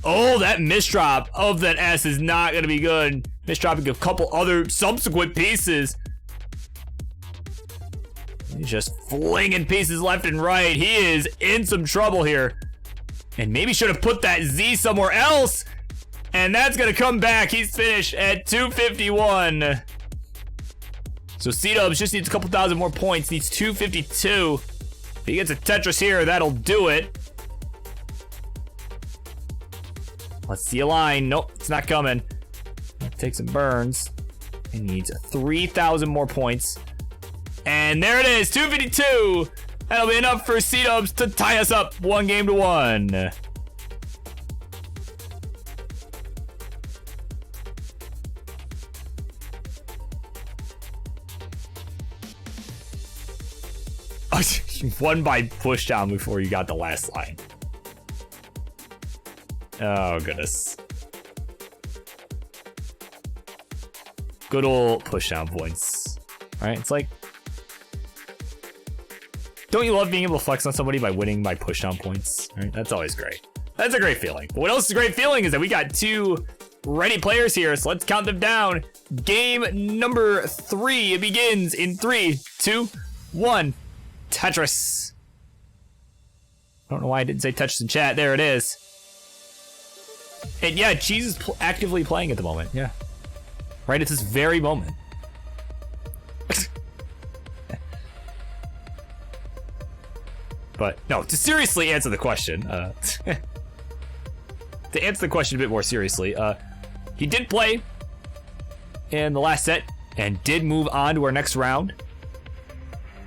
Oh, that misdrop of that S is not gonna be good. Misdropping a couple other subsequent pieces. He's just flinging pieces left and right. He is in some trouble here. And maybe should have put that Z somewhere else. And that's gonna come back. He's finished at 251. So Cdubs just needs a couple thousand more points. Needs 252. If he gets a Tetris here, that'll do it. Let's see a line. Nope, it's not coming. Take some burns. He needs 3,000 more points. And there it is, 252. That'll be enough for Cdubs to tie us up 1-1. You won by pushdown before you got the last line. Oh, goodness. Good old pushdown points. Alright, it's like... Don't you love being able to flex on somebody by winning by pushdown points? Right? That's always great. That's a great feeling. But what else is a great feeling is that we got two ready players here, so let's count them down. Game number 3. It begins in 3, 2, 1. Tetris. I don't know why I didn't say Tetris in chat. There it is. And yeah, Cheez is actively playing at the moment. Yeah. Right at this very moment. But no, to seriously answer the question, to answer the question a bit more seriously, he did play in the last set and did move on to our next round.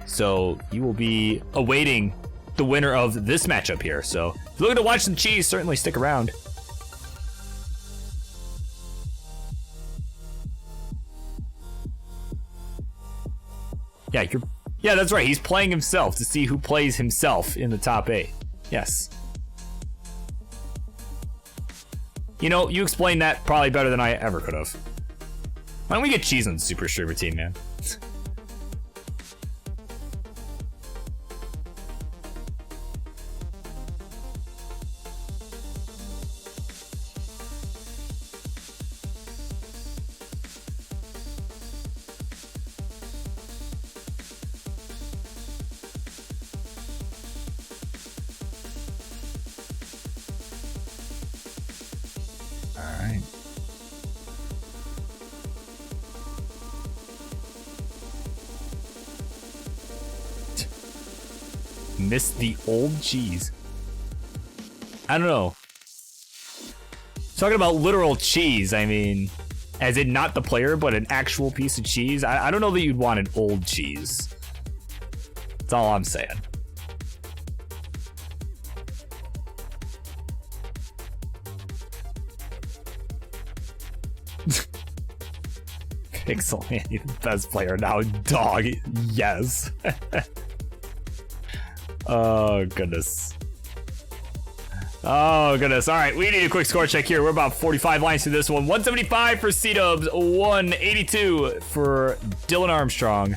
So you will be awaiting the winner of this matchup here. So if you're looking to watch some Cheez, certainly stick around. Yeah, that's right. He's playing himself to see who plays himself in the top 8. Yes. You know, you explained that probably better than I ever could have. Why don't we get Cheez on the Super Streamer team, man? Alright. Missed the old Cheez. I don't know. Talking about literal cheese, I mean, as in not the player, but an actual piece of cheese. I don't know that you'd want an old cheese. That's all I'm saying. Pixel Andy, the best player now. Dog, yes. Oh, goodness. Oh, goodness. All right, we need a quick score check here. We're about 45 lines through this one. 175 for Cdubs, 182 for Dylan Armstrong.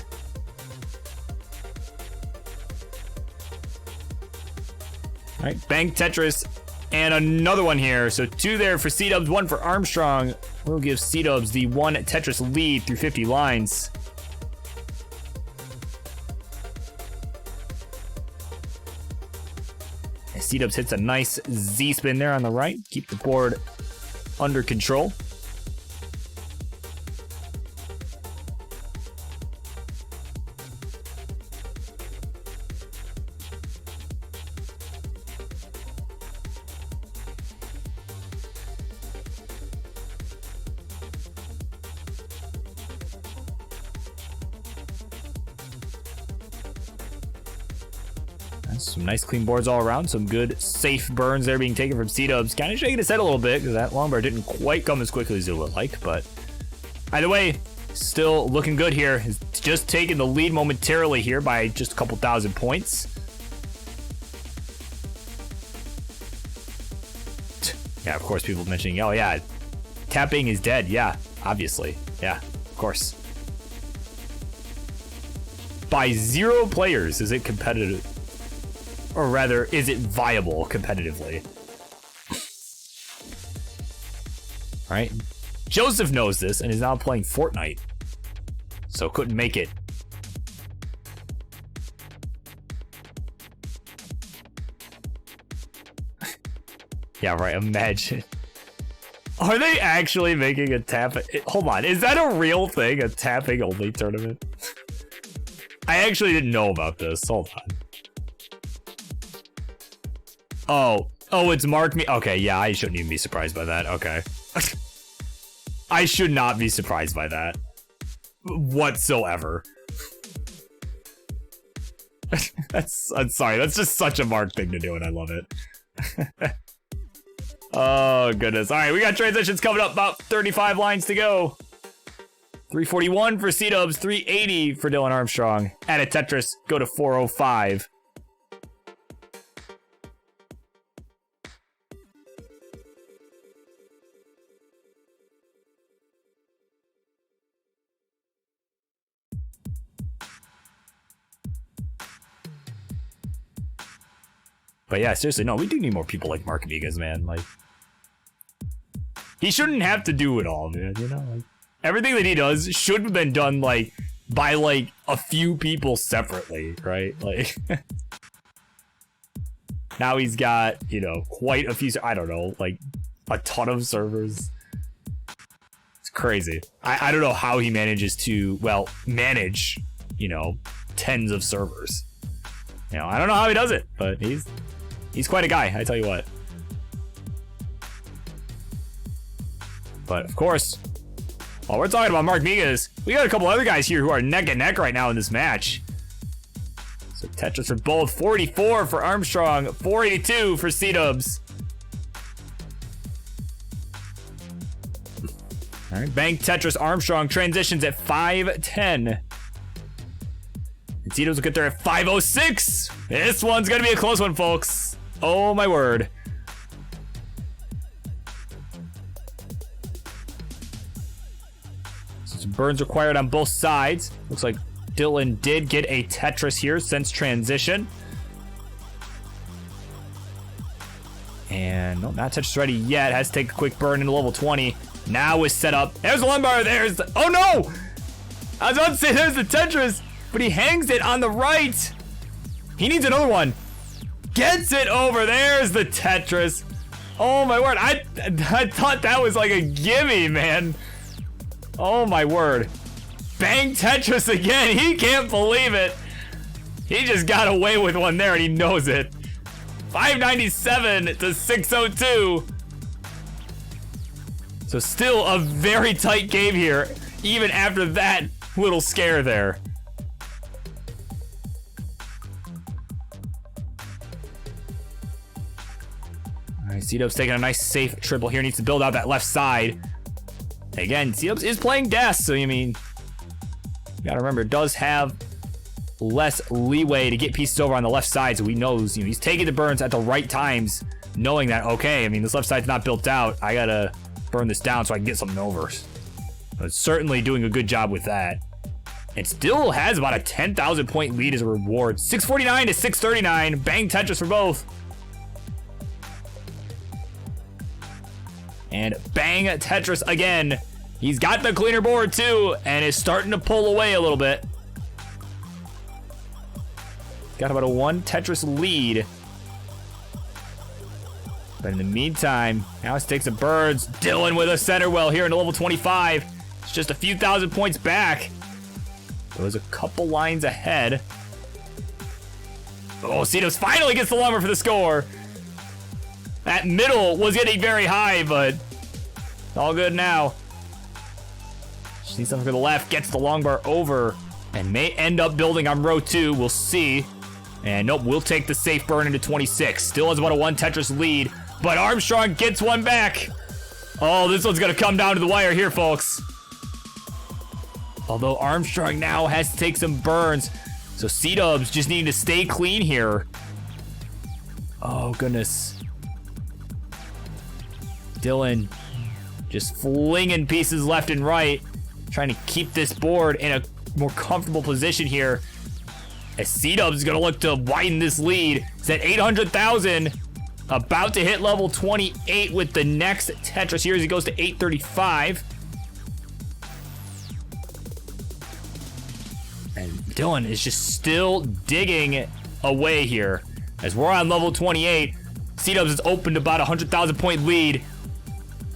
All right, Bank Tetris and another one here. So 2 there for Cdubs, 1 for Armstrong. We'll give Cdubs the 1 Tetris lead through 50 lines. Cdubs hits a nice Z-spin there on the right. Keep the board under control. Some nice clean boards all around. Some good safe burns there being taken from Cdubs. Kind of shaking his head a little bit because that long bar didn't quite come as quickly as it would like. But either way, still looking good here. He's just taking the lead momentarily here by just a couple thousand points. Yeah, of course, people mentioning, oh yeah, tapping is dead. Yeah, obviously. Yeah, of course. By 0 players is it competitive. Or rather, is it viable competitively? All right. Joseph knows this and is now playing Fortnite. So couldn't make it. Yeah, right. Imagine. Are they actually making a tap? Hold on. Is that a real thing? A tapping only tournament? I actually didn't know about this. Hold on. Oh, it's marked me. Okay, yeah, I shouldn't even be surprised by that. Okay. I should not be surprised by that. Whatsoever. I'm sorry, that's just such a Mark thing to do, and I love it. Oh, goodness. All right, we got transitions coming up. About 35 lines to go. 341 for Cdubs, 380 for Dylan Armstrong. Add a Tetris, go to 405. But yeah, seriously, no, we do need more people like Mark Amigas, man. Like, he shouldn't have to do it all, man. You know, like, everything that he does should have been done like by like a few people separately, right? Like, now he's got, you know, quite a few. I don't know, like a ton of servers. It's crazy. I don't know how he manages to manage, you know, tens of servers. You know, I don't know how he does it, but he's quite a guy, I tell you what. But of course, while we're talking about Mark Migas, we got a couple other guys here who are neck and neck right now in this match. So Tetris for both. 44 for Armstrong. 482 for Cdubs. All right, Bank Tetris Armstrong transitions at 510. And Cdubs will get there at 506. This one's gonna be a close one, folks. Oh my word. So some burns required on both sides. Looks like Dylan did get a Tetris here since transition. And no, not Tetris ready yet. Has to take a quick burn into level 20. Now is set up. There's the lumbar. There's the, oh no! I was about to say there's the Tetris, but he hangs it on the right. He needs another one. Gets it over. There's the Tetris. Oh my word. I thought that was like a gimme, man. Oh my word. Bang Tetris again. He can't believe it. He just got away with one there and he knows it. 597 to 602. So still a very tight game here, even after that little scare there. All right, Cdubs taking a nice safe triple here. Needs to build out that left side. Again, Cdubs is playing Death, so you mean, you gotta remember, it does have less leeway to get pieces over on the left side, so he knows, you know, he's taking the burns at the right times, knowing that, okay, I mean, this left side's not built out. I gotta burn this down so I can get something over. But certainly doing a good job with that. It still has about a 10,000 point lead as a reward. 649 to 639. Bang Tetris for both. And bang Tetris again. He's got the cleaner board too, and is starting to pull away a little bit. Got about a 1 Tetris lead. But in the meantime, now it takes the birds. Dylan with a center well here into level 25. It's just a few thousand points back. It was a couple lines ahead. Oh, Cdubs finally gets the lumber for the score. That middle was getting very high, but it's all good now. She needs something for the left, gets the long bar over, and may end up building on row 2. We'll see. And nope, we'll take the safe burn into 26. Still has about a 1 Tetris lead, but Armstrong gets one back. Oh, this one's gonna come down to the wire here, folks. Although Armstrong now has to take some burns, so Cdubs just need to stay clean here. Oh, goodness. Dylan just flinging pieces left and right, trying to keep this board in a more comfortable position here. As Cdubs is going to look to widen this lead. It's at 800,000. About to hit level 28 with the next Tetris here as he goes to 835. And Dylan is just still digging away here. As we're on level 28, Cdubs is opened about a 100,000 point lead.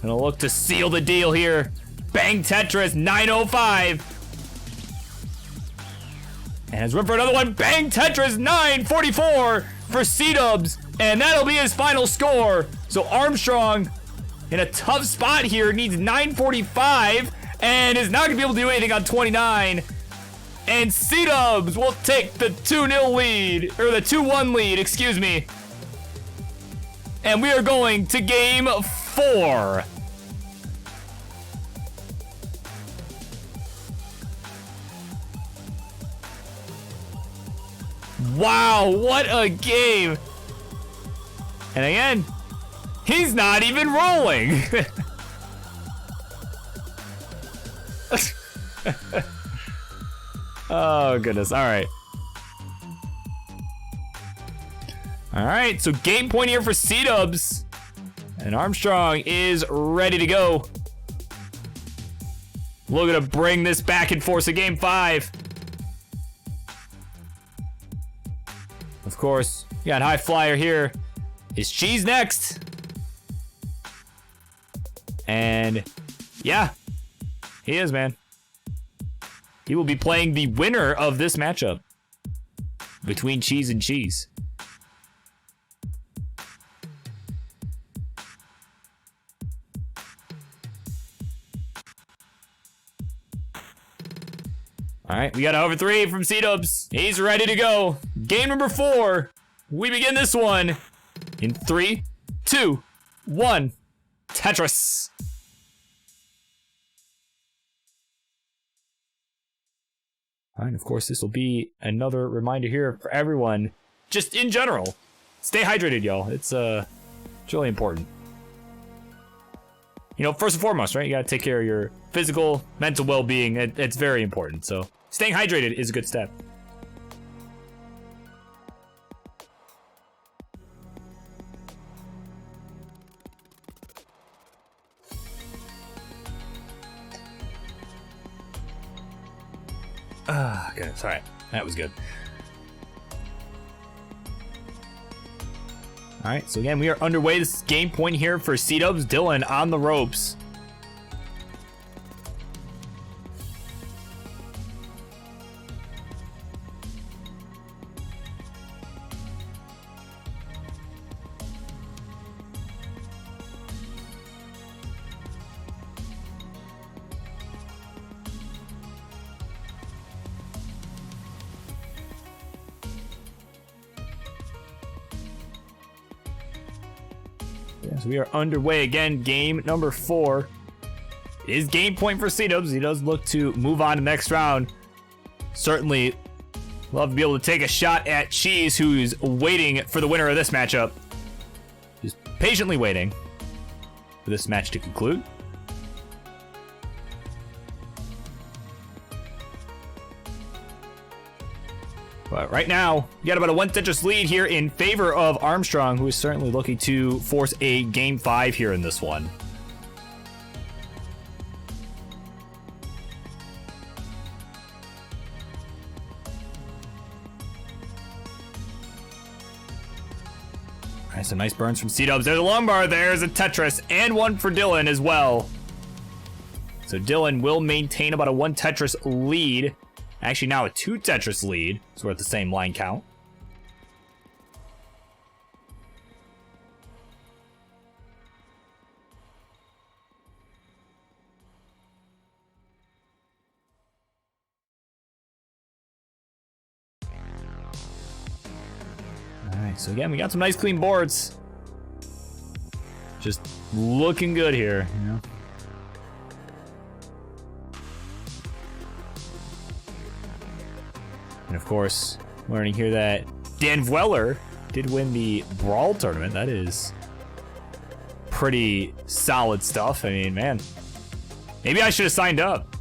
Gonna look to seal the deal here. Bang Tetris, 905. And has room for another one. Bang Tetris, 944 for Cdubs. And that'll be his final score. So Armstrong in a tough spot here, needs 945 and is not gonna be able to do anything on 29. And Cdubs will take the 2-0 lead, or the 2-1 lead, excuse me. And we are going to game 4. Wow, what a game. And again, he's not even rolling. Oh, goodness. All right. All right, so game point here for Cdubs. And Armstrong is ready to go. Looking to bring this back and forth to game 5. Of course, you got high flyer here. Is Cheez next? And yeah, he is, man. He will be playing the winner of this matchup between Cheez and Cheez. All right, we got over 3 from Cdubs. He's ready to go. game number 4. We begin this one in 3, 2, 1. Tetris. And of course, this will be another reminder here for everyone, just in general. Stay hydrated, y'all. It's really important. You know, first and foremost, right? You gotta take care of your physical, mental well-being. It's very important. So staying hydrated is a good step. Goodness. All right, that was good. All right, so again, we are underway. This is game point here for Cdubs. Dylan on the ropes. So we are underway again. Game number 4 is game point for Cdubs. He does look to move on to the next round. Certainly love to be able to take a shot at Cheez, who's waiting for the winner of this matchup. Just patiently waiting for this match to conclude. But right now, you got about a 1 Tetris lead here in favor of Armstrong, who is certainly looking to force a game 5 here in this one. All right, some nice burns from Cdubs. There's a long bar, there's a Tetris, and one for Dylan as well. So Dylan will maintain about a 1 Tetris lead. Actually, now a 2 Tetris lead, so we're at the same line count. Alright, so again, we got some nice clean boards. Just looking good here, you know. And of course, learning here that vandweller did win the Brawl tournament. That is pretty solid stuff. I mean, man, maybe I should have signed up.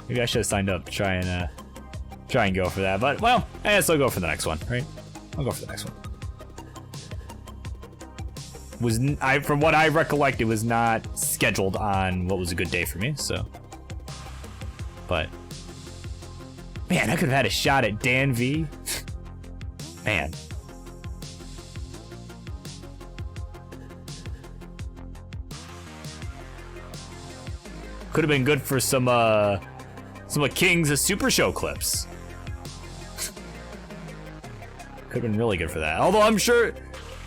Maybe I should have signed up to try and go for that. But, well, I guess I'll go for the next one, right? I'll go for the next one. From what I recollect, it was not scheduled on what was a good day for me, so. But, man, I could have had a shot at Dan V. Man. Could have been good for some of King's Super Show clips. Could have been really good for that. Although I'm sure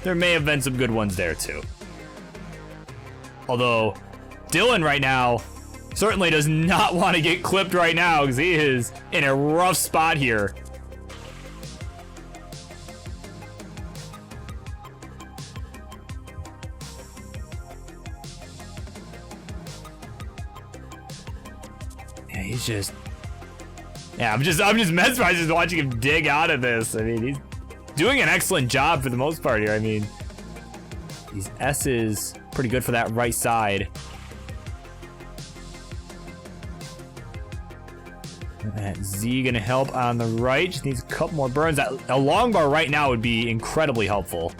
there may have been some good ones there too. Although Dylan right now certainly does not want to get clipped right now because he is in a rough spot here. Yeah, he's just. Yeah, I'm just mesmerized just watching him dig out of this. I mean, he's doing an excellent job for the most part here. I mean, these S's pretty good for that right side. That Z gonna help on the right. Just needs a couple more burns. A long bar right now would be incredibly helpful.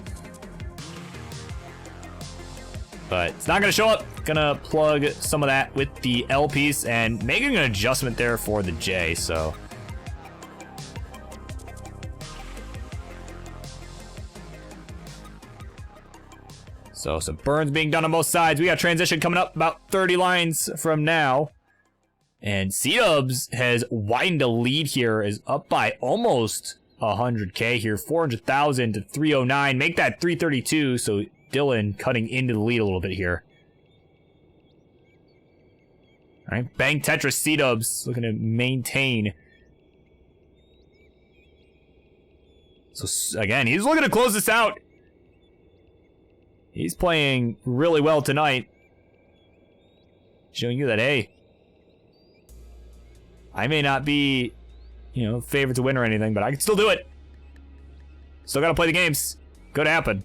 But it's not gonna show up. Gonna plug some of that with the L piece and making an adjustment there for the J, so. So some burns being done on both sides. We got transition coming up about 30 lines from now. And Cdubs has widened a lead here, is up by almost 100K here, 400,000 to 309. Make that 332, so Dylan cutting into the lead a little bit here. All right, bang Tetris Cdubs looking to maintain. So again, he's looking to close this out. He's playing really well tonight. Showing you that, hey, I may not be, you know, favored to win or anything, but I can still do it. Still gotta play the games. Could happen.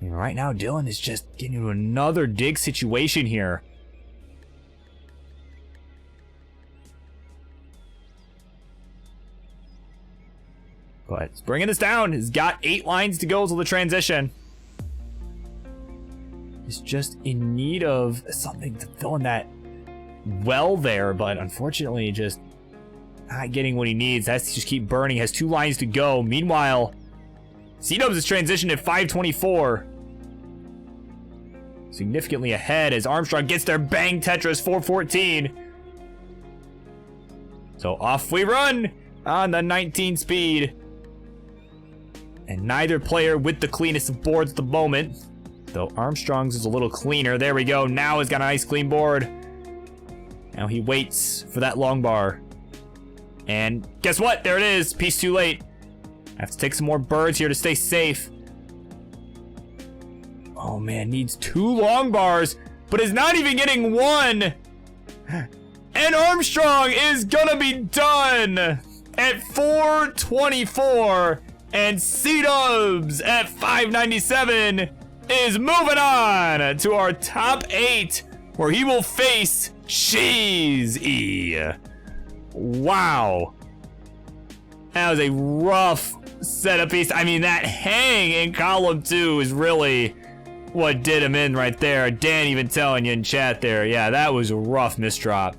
And right now, Dylan is just getting into another dig situation here. But he's bringing this down. He's got 8 lines to go till the transition. He's just in need of something to fill in that well there, but unfortunately just not getting what he needs. Has to just keep burning. Has 2 lines to go. Meanwhile, Cdubs is transitioned at 524. Significantly ahead as Armstrong gets there. Bang Tetris 414. So off we run on the 19 speed. And neither player with the cleanest of boards at the moment. Though Armstrong's is a little cleaner. There we go. Now he's got a nice clean board. Now he waits for that long bar. And guess what? There it is. Piece too late. Have to take some more birds here to stay safe. Oh man, needs 2 long bars, but is not even getting 1. And Armstrong is gonna be done at 424. And Cdubs at 597 is moving on to our top 8, where he will face Cheez. Wow. That was a rough setup piece. I mean, that hang in column 2 is really what did him in right there. Dan even telling you in chat there. Yeah, that was a rough misdrop.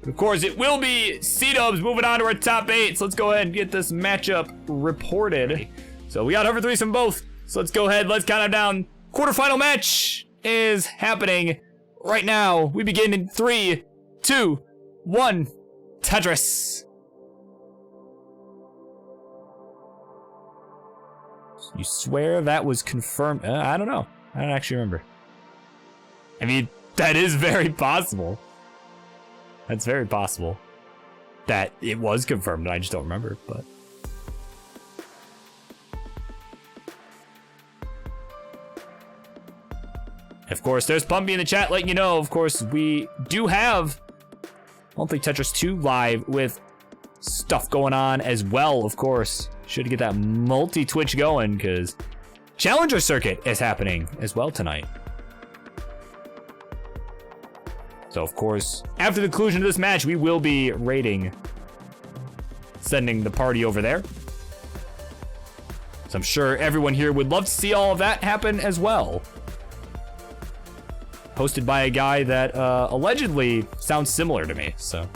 Of course, it will be Cdubs moving on to our top 8. So let's go ahead and get this matchup reported. So we got over threesome both. So let's go ahead. Let's count it down. Quarterfinal match is happening right now. We begin in 3, 2, 1. Tetris. You swear that was confirmed? I don't know. I don't actually remember. I mean, that is very possible. That's very possible that it was confirmed. I just don't remember, but. Of course, there's Pumpy in the chat letting you know, of course, we do have Monthly Tetris 2 live with stuff going on as well, of course. Should get that multi-Twitch going, because Challenger Circuit is happening as well tonight. So, of course, after the conclusion of this match, we will be rating, sending the party over there. So I'm sure everyone here would love to see all of that happen as well. Hosted by a guy that allegedly sounds similar to me, so.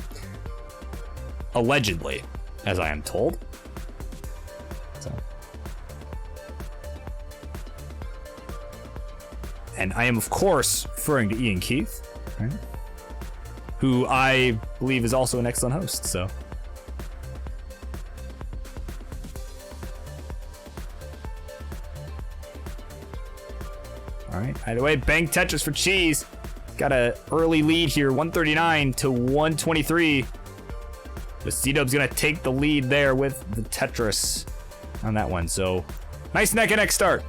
Allegedly, as I am told. So. And I am, of course, referring to Ian Keith, right? Who I believe is also an excellent host, so. All right, either way, bang Tetris for Cheez. Got an early lead here, 139 to 123. But Cdubs gonna take the lead there with the Tetris on that one. So nice neck and neck start,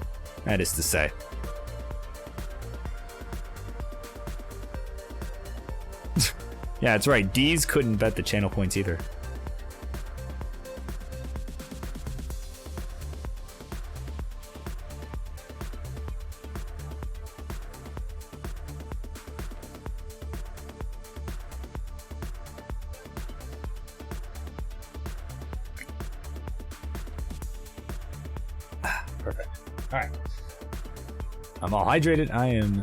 that is to say. Yeah, that's right. D's couldn't bet the channel points either. Perfect. All right. I'm all hydrated. I am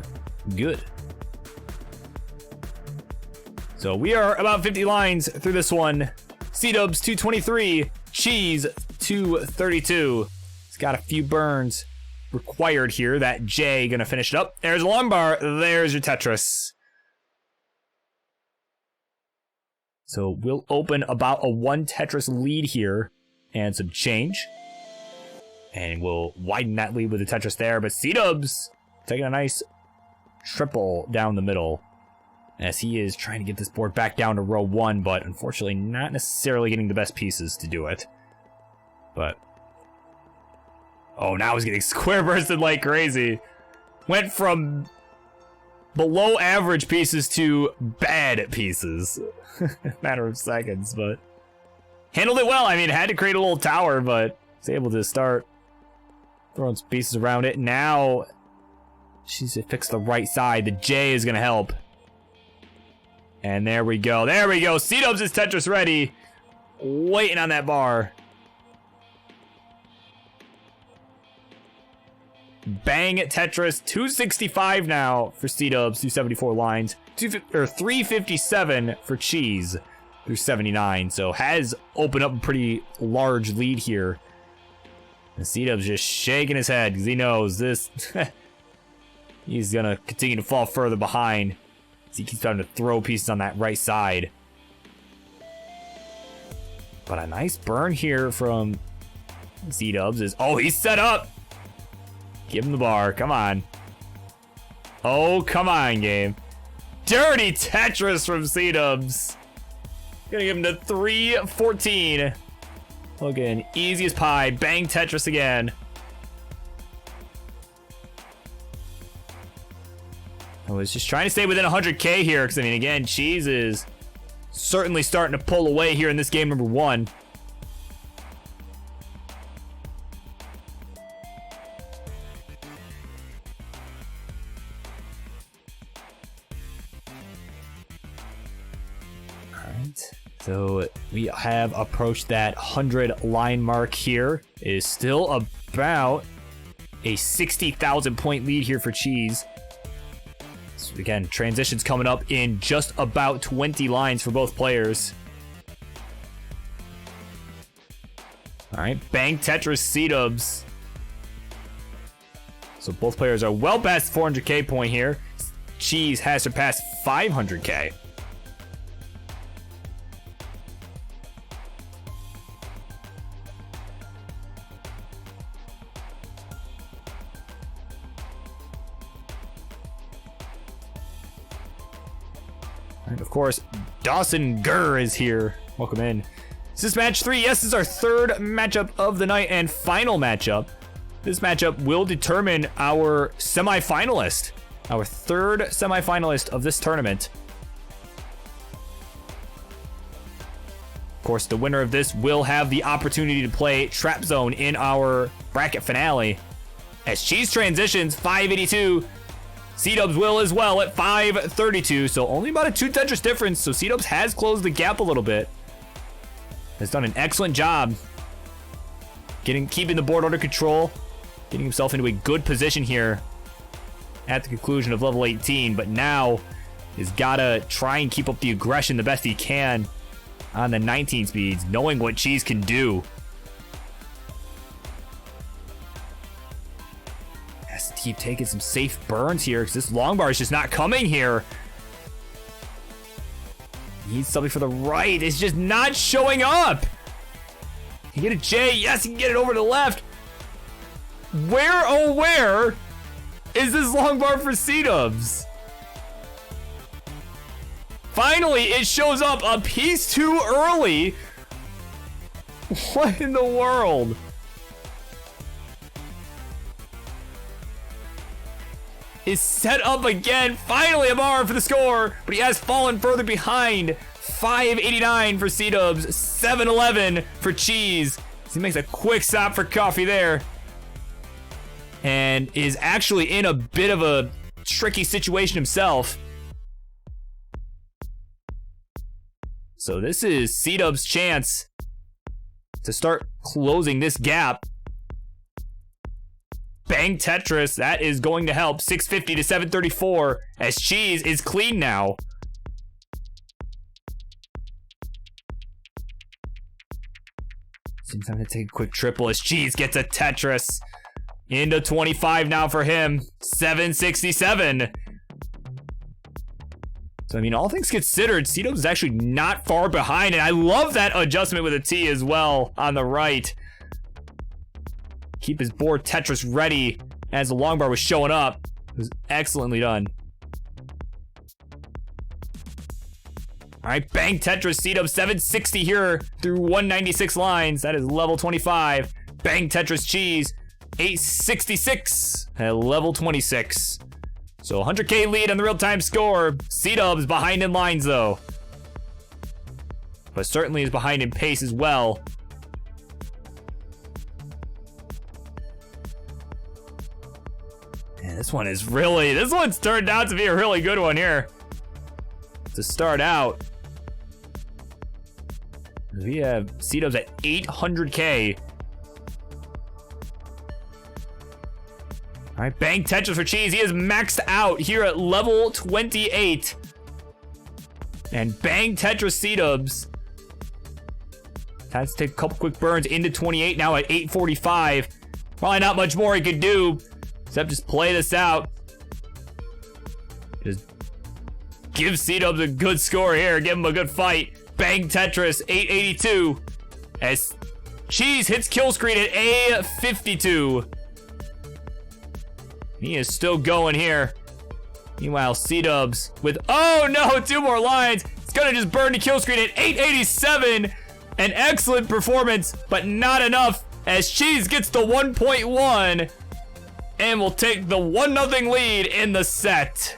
good. So we are about 50 lines through this one. Cdubs 223, Cheez 232. It's got a few burns required here. That J gonna finish it up. There's a long bar. There's your Tetris. So we'll open about a 1 Tetris lead here and some change. And we'll widen that lead with the Tetris there. But Cdubs taking a nice triple down the middle as he is trying to get this board back down to row 1, but unfortunately not necessarily getting the best pieces to do it. But oh, now he's getting square bursted like crazy. Went from below average pieces to bad pieces. Matter of seconds, but handled it well. I mean, had to create a little tower, but was able to start throwing some pieces around it. Now she's fixed the right side. The J is gonna help. And there we go. There we go. Cdubs is Tetris ready. Waiting on that bar. Bang Tetris. 265 now for Cdubs through 74 lines. 357 for Cheez through 79. So has opened up a pretty large lead here. And Cdubs just shaking his head because he knows this. He's gonna continue to fall further behind. He keeps having to throw pieces on that right side. But a nice burn here from Cdubs is... oh, he's set up! Give him the bar. Come on. Oh, come on, game. Dirty Tetris from Cdubs. Gonna give him to 314. Looking easy as pie. Bang Tetris again. I was just trying to stay within 100k here, because I mean, again, Cheez is certainly starting to pull away here in this game number 1. Alright, so we have approached that 100 line mark here. It is still about a 60,000 point lead here for Cheez. Again, transitions coming up in just about 20 lines for both players. Alright, bang Tetris Cdubs. So both players are well past the 400k point here. Cheez has surpassed 500k. And of course, Dawson Gurr is here. Welcome in. This is match 3. Yes, this is our third matchup of the night and final matchup. This matchup will determine our semifinalist. Our third semifinalist of this tournament. Of course, the winner of this will have the opportunity to play Trap Zone in our bracket finale. As Cheez transitions, 582. Cdubs will as well at 532, so only about a 2 Tetris difference, so Cdubs has closed the gap a little bit. Has done an excellent job keeping the board under control, getting himself into a good position here at the conclusion of level 18, but now he's gotta try and keep up the aggression the best he can on the 19 speeds, knowing what Cheez can do. Keep taking some safe burns here because this long bar is just not coming here. Needs something for the right. It's just not showing up. Can you get a J? Yes, he can get it over to the left. Where, oh where is this long bar for Cdubs? Finally, it shows up a piece too early. What in the world? Is set up again. Finally a bar for the score, but he has fallen further behind. 589 for Cdubs, 711 for Cheez. So he makes a quick stop for coffee there. And is actually in a bit of a tricky situation himself. So this is Cdubs' chance to start closing this gap. Bang Tetris, that is going to help. 650 to 734 as Cheez is clean now. Seems I'm gonna take a quick triple as Cheez gets a Tetris. Into 25 now for him. 767. So, I mean, all things considered, Cdubs is actually not far behind, and I love that adjustment with a T as well on the right. Keep his board Tetris ready as the long bar was showing up. was excellently done. All right, bang Tetris, Cdubs 760 here through 196 lines. That is level 25. Bang Tetris, Cheez 866 at level 26. So 100K lead on the real-time score. Cdubs behind in lines though, but certainly is behind in pace as well. And this one's turned out to be a really good one here. To start out, we have Cdubs at 800K. All right, bang Tetris for Cheez. He is maxed out here at level 28. And bang Tetris Cdubs. Time to take a couple quick burns into 28 now at 845. Probably not much more he could do except just play this out. Just give Cdubs a good score here. Give him a good fight. Bang Tetris 882 as Cheez hits kill screen at A52. He is still going here. Meanwhile, Cdubs with, oh no, 2 more lines. It's gonna just burn the kill screen at 887. An excellent performance, but not enough as Cheez gets to 1.1 and will take the 1-0 lead in the set.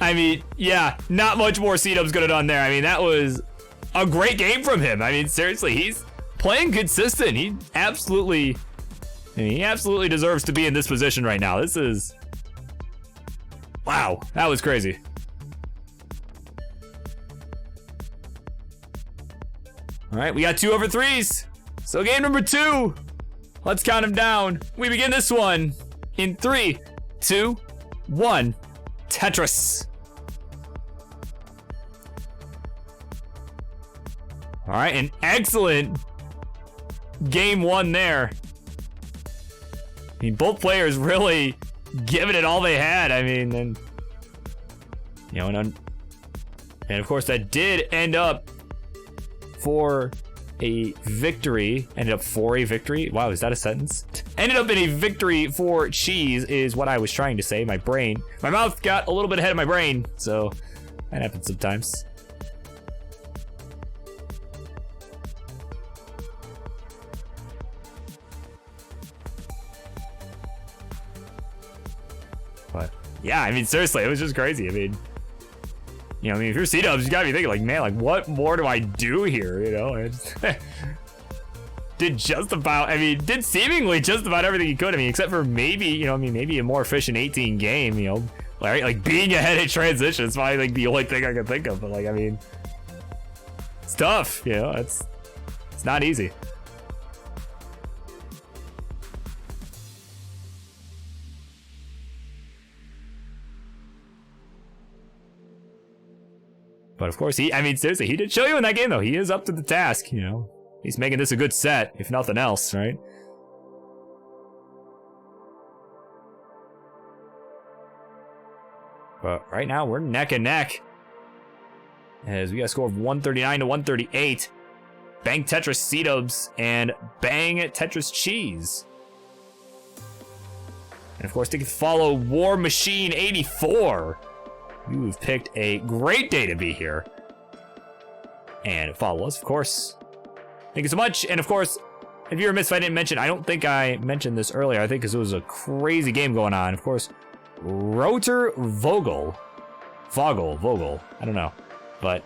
I mean, yeah, not much more Cdubs could have done there. I mean, that was a great game from him. I mean, seriously, he's playing consistent. He absolutely deserves to be in this position right now. This is, wow, that was crazy. All right, we got 2 over 3s. So game number 2. Let's count them down. We begin this one in 3, 2, 1. Tetris. All right, an excellent game 1 there. I mean, both players really giving it all they had. I mean, and you know, and of course that did end up for a victory. Ended up for a victory. Wow, is that a sentence? Ended up in a victory for Cheez is what I was trying to say. My mouth got a little bit ahead of my brain, so that happens sometimes. But yeah, I mean, seriously, it was just crazy. I mean, you know, if you're Cdubs, you gotta be thinking like, man, like what more do I do here? You know, it's did seemingly just about everything he could. I mean, except for maybe, you know, I mean, maybe a more efficient 18 game, you know, like being ahead in transition is probably like the only thing I can think of. But like, I mean, it's tough, you know, it's not easy. But of course, I mean, seriously, he did show you in that game, though. He is up to the task, you know. He's making this a good set, if nothing else, right? But right now, we're neck and neck. As we got a score of 139 to 138. Bang Tetris Cdubs and bang Tetris Cheez. And of course, to follow War Machine 84. You've picked a great day to be here. And follow us, of course. Thank you so much. And of course, if you're remiss if I didn't mention, I don't think I mentioned this earlier, I think because it was a crazy game going on. Of course, Rotor Vogel, I don't know. But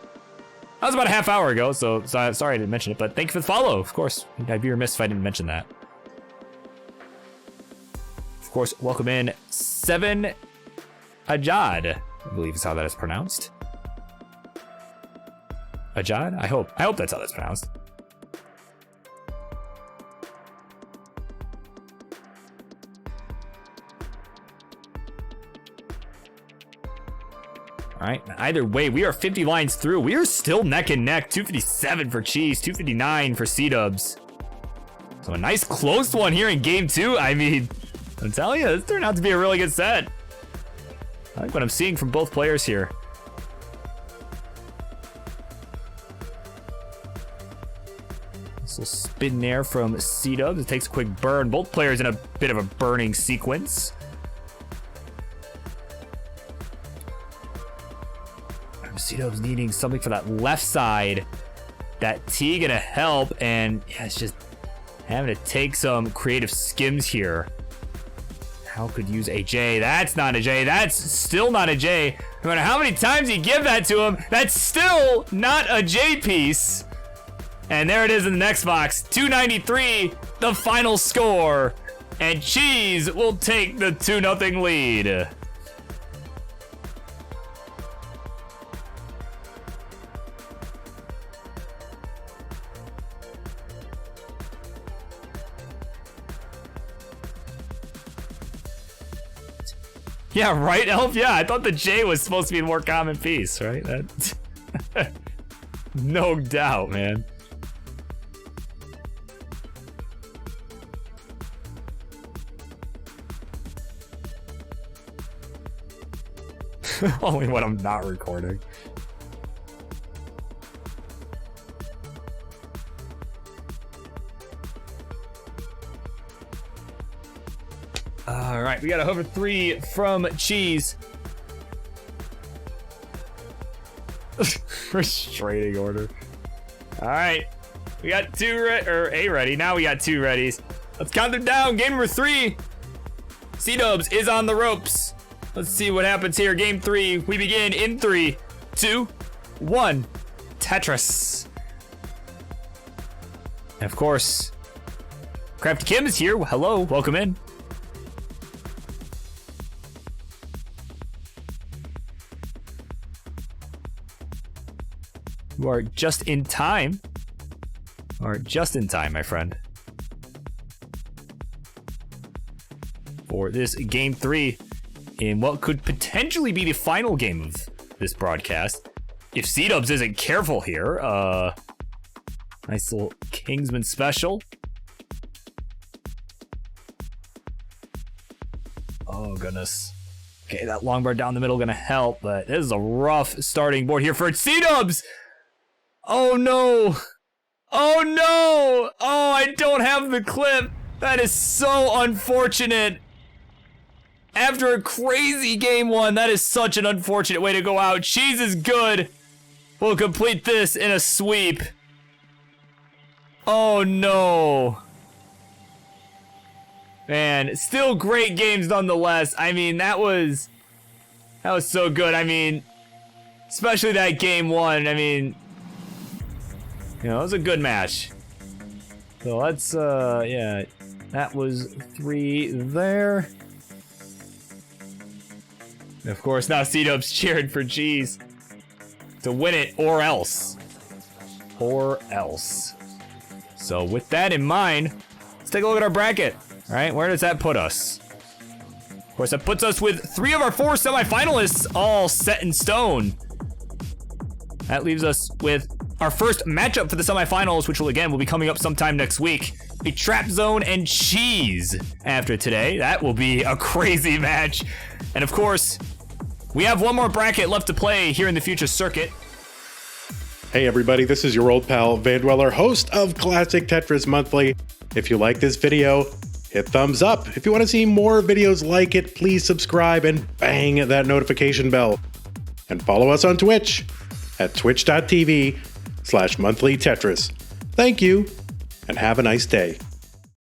that was about a half hour ago, so sorry I didn't mention it. But thank you for the follow, of course. I'd be remiss if I didn't mention that. Of course, welcome in 7 Ajad. I believe is how that is pronounced. Ajad? I hope that's how that's pronounced. All right, either way, we are 50 lines through. We are still neck and neck. 257 for Cheez, 259 for Cdubs. So a nice close one here in game 2. I mean, I'm telling you, this turned out to be a really good set. I like what I'm seeing from both players here. This little spin there from Cdubs. It takes a quick burn. Both players in a bit of a burning sequence. Cdubs needing something for that left side. That T gonna help, and yeah, it's just having to take some creative skims here. How could use a J? That's not a J. That's still not a J. No matter how many times you give that to him, that's still not a J piece. And there it is in the next box. 293, the final score. And Cheez will take the 2-0 lead. Yeah, right, Elf? Yeah, I thought the J was supposed to be a more common piece, right? That no doubt, man. Only when I'm not recording. All right, we got a hover 3 from Cheez. Restraining order. All right, we got a ready. Now we got 2 readies. Let's count them down. Game number 3. Cdubs is on the ropes. Let's see what happens here. Game 3. We begin in 3, 2, 1. Tetris. And of course, Crafty Kim is here. Hello, welcome in. You are just in time. My friend. For this game 3 in what could potentially be the final game of this broadcast. If Cdubs isn't careful here. Nice little Kingsman special. Oh, goodness. Okay, that long bar down the middle gonna help, but this is a rough starting board here for Cdubs. Oh no! Oh no! Oh, I don't have the clip. That is so unfortunate. After a crazy game 1, that is such an unfortunate way to go out. Cheez is good. We'll complete this in a sweep. Oh no. Man, still great games nonetheless. I mean, that was so good. I mean, especially that game 1. I mean, you know, it was a good match. So let's, yeah, that was 3 there. And of course, now Cdubs cheering for Cheez to win it or else. Or else. So with that in mind, let's take a look at our bracket. All right, where does that put us? Of course, that puts us with 3 of our 4 semifinalists all set in stone. That leaves us with our first matchup for the semifinals, which will be coming up sometime next week. Be Trap Zone and Cheez after today. That will be a crazy match. And of course, we have one more bracket left to play here in the Future Circuit. Hey everybody, this is your old pal vandweller, host of Classic Tetris Monthly. If you like this video, hit thumbs up. If you want to see more videos like it, please subscribe and bang that notification bell. And follow us on Twitch at twitch.tv/monthlytetris. Thank you, and have a nice day.